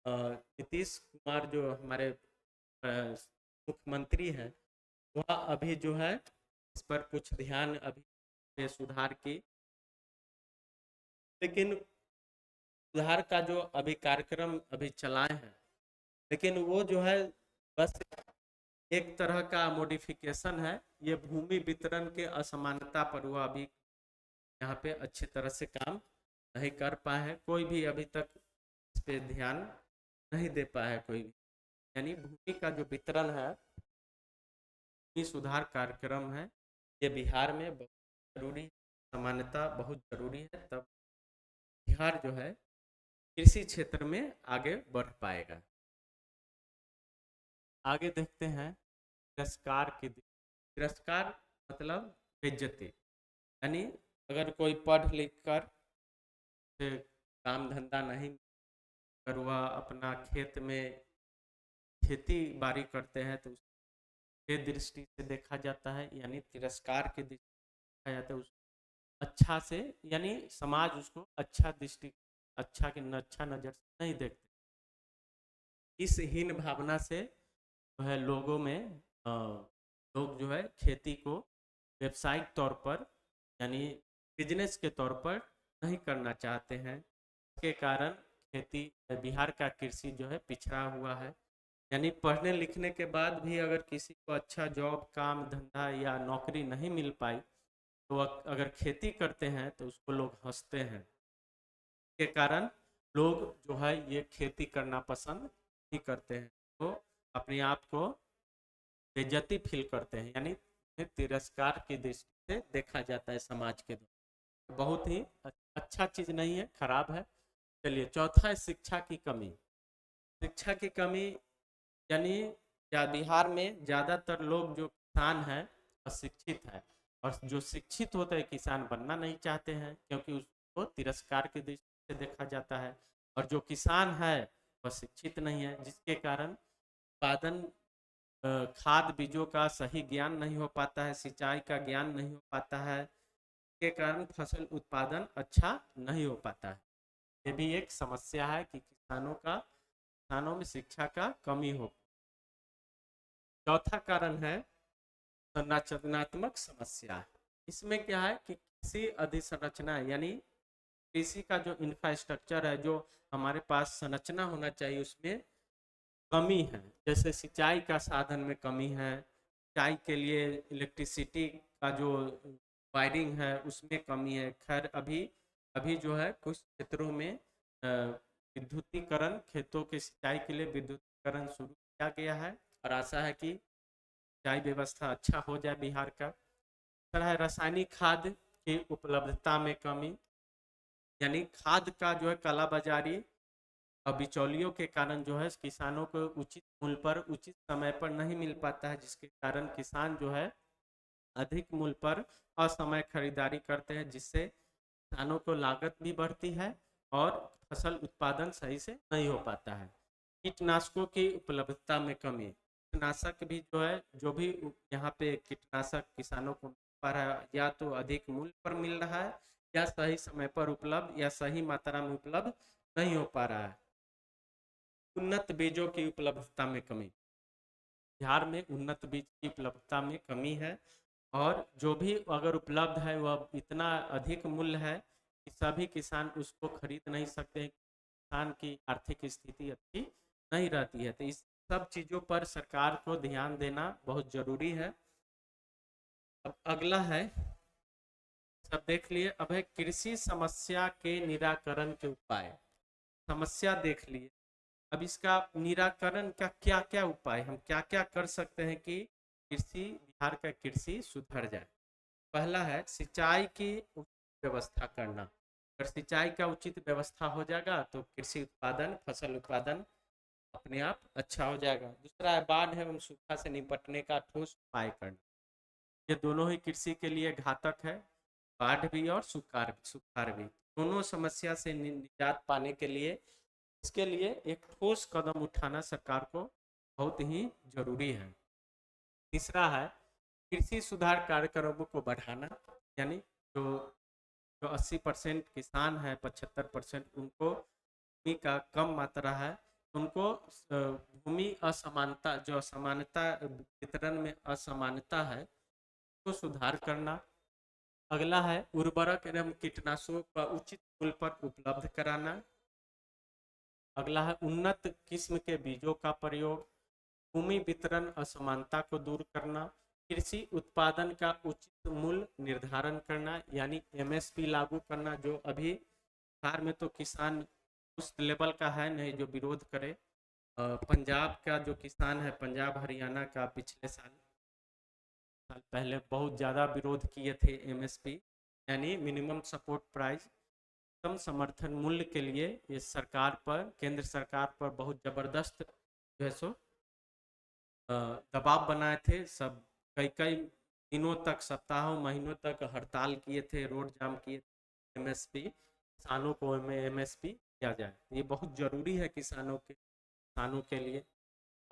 नीतीश कुमार जो हमारे मुख्यमंत्री हैं, वह अभी जो है इस पर कुछ ध्यान अभी सुधार की, लेकिन सुधार का जो अभी कार्यक्रम अभी चलाए हैं, लेकिन वो जो है बस एक तरह का मॉडिफिकेशन है। ये भूमि वितरण के असमानता पर वो अभी यहाँ पे अच्छी तरह से काम नहीं कर पाए हैं। कोई भी अभी तक इस पे ध्यान नहीं दे पाया है कोई भी, यानी भूमि का जो वितरण है, भूमि सुधार कार्यक्रम है, ये बिहार में बहुत जरूरी, समानता बहुत जरूरी है, तब बिहार जो है कृषि क्षेत्र में आगे बढ़ पाएगा। आगे देखते हैं तिरस्कार की। तिरस्कार मतलब बेइज्जती, यानी अगर कोई पढ़ लिख कर काम धंधा नहीं कर, वह अपना खेत में खेती बाड़ी करते हैं तो उसके दृष्टि से देखा जाता है, यानी तिरस्कार की दृष्टि देखा जाता है। उस अच्छा से, यानी समाज उसको अच्छा दृष्टि, अच्छा नज़र से नहीं देखते। इस हीन भावना से जो है लोगों में लोग जो है खेती को व्यावसायिक तौर पर, यानी बिजनेस के तौर पर नहीं करना चाहते हैं। इसके कारण खेती, बिहार का कृषि जो है पिछड़ा हुआ है। यानी पढ़ने लिखने के बाद भी अगर किसी को अच्छा जॉब, काम धंधा या नौकरी नहीं मिल पाई, तो अगर खेती करते हैं तो उसको लोग हंसते हैं। के कारण लोग जो है ये खेती करना पसंद नहीं करते हैं, तो अपने आप को बेइज्जती फील करते हैं, यानी तिरस्कार की दृष्टि से देखा जाता है समाज के द्वारा। बहुत ही अच्छा चीज़ नहीं है, खराब है। चलिए, चौथा है शिक्षा की कमी। शिक्षा की कमी यानी क्या, बिहार में ज़्यादातर लोग जो किसान हैं अशिक्षित है, और जो शिक्षित होते हैं किसान बनना नहीं चाहते हैं, क्योंकि उसको तिरस्कार की दृष्टि से देखा जाता है। और जो किसान है वह शिक्षित नहीं है, जिसके कारण उत्पादन, खाद बीजों का सही ज्ञान नहीं हो पाता है, सिंचाई का ज्ञान नहीं हो पाता है, के कारण फसल उत्पादन अच्छा नहीं हो पाता है। ये भी एक समस्या है कि किसानों में शिक्षा का कमी हो। चौथा कारण है संरचनात्मक समस्या। इसमें क्या है कि कृषि अधिसंरचना, यानी कृषि का जो इंफ्रास्ट्रक्चर है, जो हमारे पास संरचना होना चाहिए, उसमें कमी है। जैसे सिंचाई का साधन में कमी है, सिंचाई के लिए इलेक्ट्रिसिटी का जो वायरिंग है उसमें कमी है। खैर, अभी अभी जो है कुछ क्षेत्रों में विद्युतीकरण, खेतों के सिंचाई के लिए विद्युतीकरण शुरू किया गया है, और आशा है कि सिंचाई व्यवस्था अच्छा हो जाए बिहार का। तीसरा है रासायनिक खाद की उपलब्धता में कमी, यानी खाद का जो है कालाबाजारी और बिचौलियों के कारण जो है किसानों को उचित मूल्य पर उचित समय पर नहीं मिल पाता है, जिसके कारण किसान जो है अधिक मूल्य पर असमय खरीदारी करते हैं, जिससे किसानों को लागत भी बढ़ती है और फसल उत्पादन सही से नहीं हो पाता है। कीटनाशकों की उपलब्धता में कमी, कीटनाशक भी जो है, जो भी यहाँ पे कीटनाशक किसानों को मिल पा रहा है, या तो अधिक मूल्य पर मिल रहा है, या सही समय पर उपलब्ध या सही मात्रा में उपलब्ध नहीं हो पा रहा है। उन्नत बीजों की उपलब्धता में कमी, बिहार में उन्नत बीज की उपलब्धता में कमी है, और जो भी अगर उपलब्ध है वह इतना अधिक मूल्य है कि सभी किसान उसको खरीद नहीं सकते। किसान की आर्थिक स्थिति अच्छी नहीं रहती है, तो इस सब चीज़ों पर सरकार को ध्यान देना बहुत जरूरी है। अब अगला है, सब देख लिए, अब है कृषि समस्या के निराकरण के उपाय। समस्या देख लिए, अब इसका निराकरण का क्या क्या उपाय, हम क्या क्या कर सकते हैं कि बिहार का कृषि सुधर जाए। पहला है सिंचाई की उचित व्यवस्था करना। अगर सिंचाई का उचित व्यवस्था हो जाएगा तो कृषि उत्पादन, फसल उत्पादन अपने आप अच्छा हो जाएगा। दूसरा है बाढ़ एवं सूखा से निपटने का ठोस उपाय करना। ये दोनों ही कृषि के लिए घातक है, बाढ़ भी और सुखाड़ भी। दोनों समस्या से निजात पाने के लिए, इसके लिए एक ठोस कदम उठाना सरकार को बहुत ही जरूरी है। तीसरा है कृषि सुधार कार्यक्रमों को बढ़ाना, यानी जो जो 80% किसान है, 75% उनको भूमि का कम मात्रा है, उनको भूमि असमानता, जो असमानता वितरण में असमानता है, उसको सुधार करना। अगला है उर्वरक एवं कीटनाशकों का उचित मूल्य पर उपलब्ध कराना। अगला है उन्नत किस्म के बीजों का प्रयोग, भूमि वितरण असमानता को दूर करना, कृषि उत्पादन का उचित मूल्य निर्धारण करना, यानी एमएसपी लागू करना। जो अभी बिहार में तो किसान उस लेवल का है नहीं जो विरोध करे। पंजाब का जो किसान है, पंजाब हरियाणा का, पिछले साल पहले बहुत ज़्यादा विरोध किए थे एमएसपी, यानी मिनिमम सपोर्ट प्राइस, कम समर्थन मूल्य के लिए। ये सरकार पर, केंद्र सरकार पर बहुत ज़बरदस्त जो है सो दबाव बनाए थे। सब कई कई दिनों तक, सप्ताहों महीनों तक हड़ताल किए थे, रोड जाम किए थे। एमएसपी, किसानों को एमएसपी दिया जाए, ये बहुत ज़रूरी है किसानों के लिए।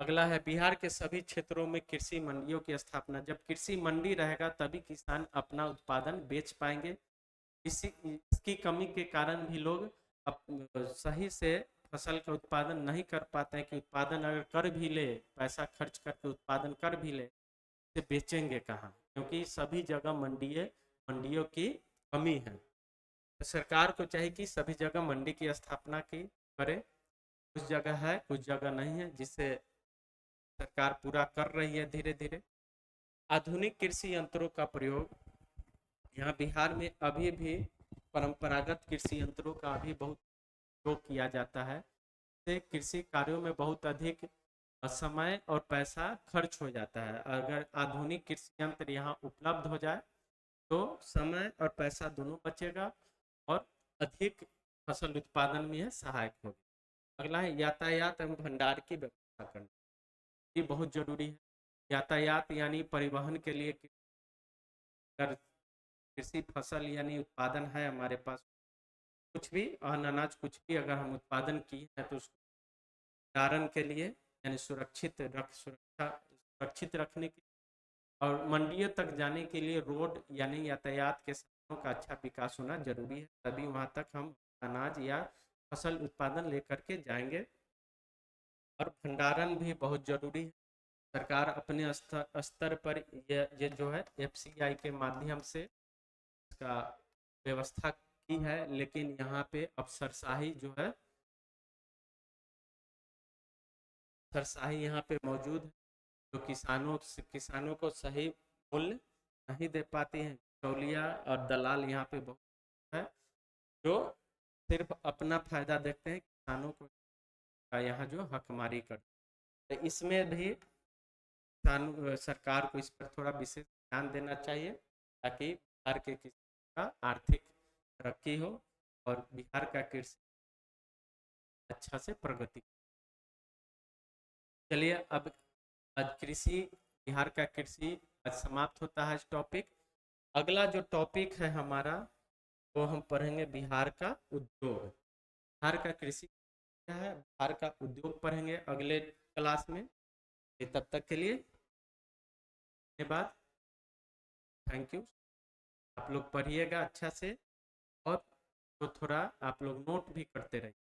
अगला है बिहार के सभी क्षेत्रों में कृषि मंडियों की स्थापना। जब कृषि मंडी रहेगा तभी किसान अपना उत्पादन बेच पाएंगे। इसकी कमी के कारण भी लोग सही से फसल का उत्पादन नहीं कर पाते हैं, कि उत्पादन अगर कर भी ले, पैसा खर्च करके उत्पादन कर भी ले, इसे बेचेंगे कहाँ, क्योंकि सभी जगह मंडियों की कमी है। तो सरकार को चाहिए कि सभी जगह मंडी की स्थापना की करे। कुछ जगह है, कुछ जगह नहीं है, जिससे सरकार पूरा कर रही है धीरे धीरे। आधुनिक कृषि यंत्रों का प्रयोग यहाँ बिहार में अभी भी परंपरागत कृषि यंत्रों का अभी बहुत उपयोग किया जाता है। इससे कृषि कार्यों में बहुत अधिक समय और पैसा खर्च हो जाता है। अगर आधुनिक कृषि यंत्र यहाँ उपलब्ध हो जाए तो समय और पैसा दोनों बचेगा और अधिक फसल उत्पादन में यह सहायक होगी। अगला है यातायात एवं भंडार की व्यवस्था करना, ये बहुत जरूरी है। यातायात यानी परिवहन के लिए अगर कृषि फसल यानी उत्पादन है हमारे पास, कुछ भी अन्न अनाज कुछ भी अगर हम उत्पादन किए हैं तो उसको भंडारण के लिए यानी सुरक्षित रखने के और मंडियों तक जाने के लिए रोड यानी यातायात के साधनों का अच्छा विकास होना जरूरी है, तभी वहाँ तक हम अनाज या फसल उत्पादन लेकर के जाएंगे। और भंडारण भी बहुत जरूरी है। सरकार अपने स्तर पर ये जो है FCI के माध्यम से इसका व्यवस्था की है, लेकिन यहाँ पे अफसरशाही जो है अफसरशाही यहाँ पे मौजूद है, जो किसानों को सही मूल्य नहीं दे पाती हैं। तौलिया और दलाल यहाँ पे बहुत है जो सिर्फ अपना फायदा देखते हैं, किसानों को यहाँ जो हकमारी करते हैं। तो इसमें भी सरकार को इस पर थोड़ा विशेष ध्यान देना चाहिए ताकि बिहार के किसान का आर्थिक तरक्की हो और बिहार का कृषि अच्छा से प्रगति। चलिए अब आज बिहार का कृषि आज समाप्त होता है इस टॉपिक। अगला जो टॉपिक है हमारा वो हम पढ़ेंगे बिहार का उद्योग। बिहार का कृषि क्या है, बिहार का उद्योग पढ़ेंगे अगले क्लास में। तब तक के लिए धन्यवाद, थैंक यू। आप लोग पढ़िएगा अच्छा से और तो थोड़ा आप लोग नोट भी करते रहिए।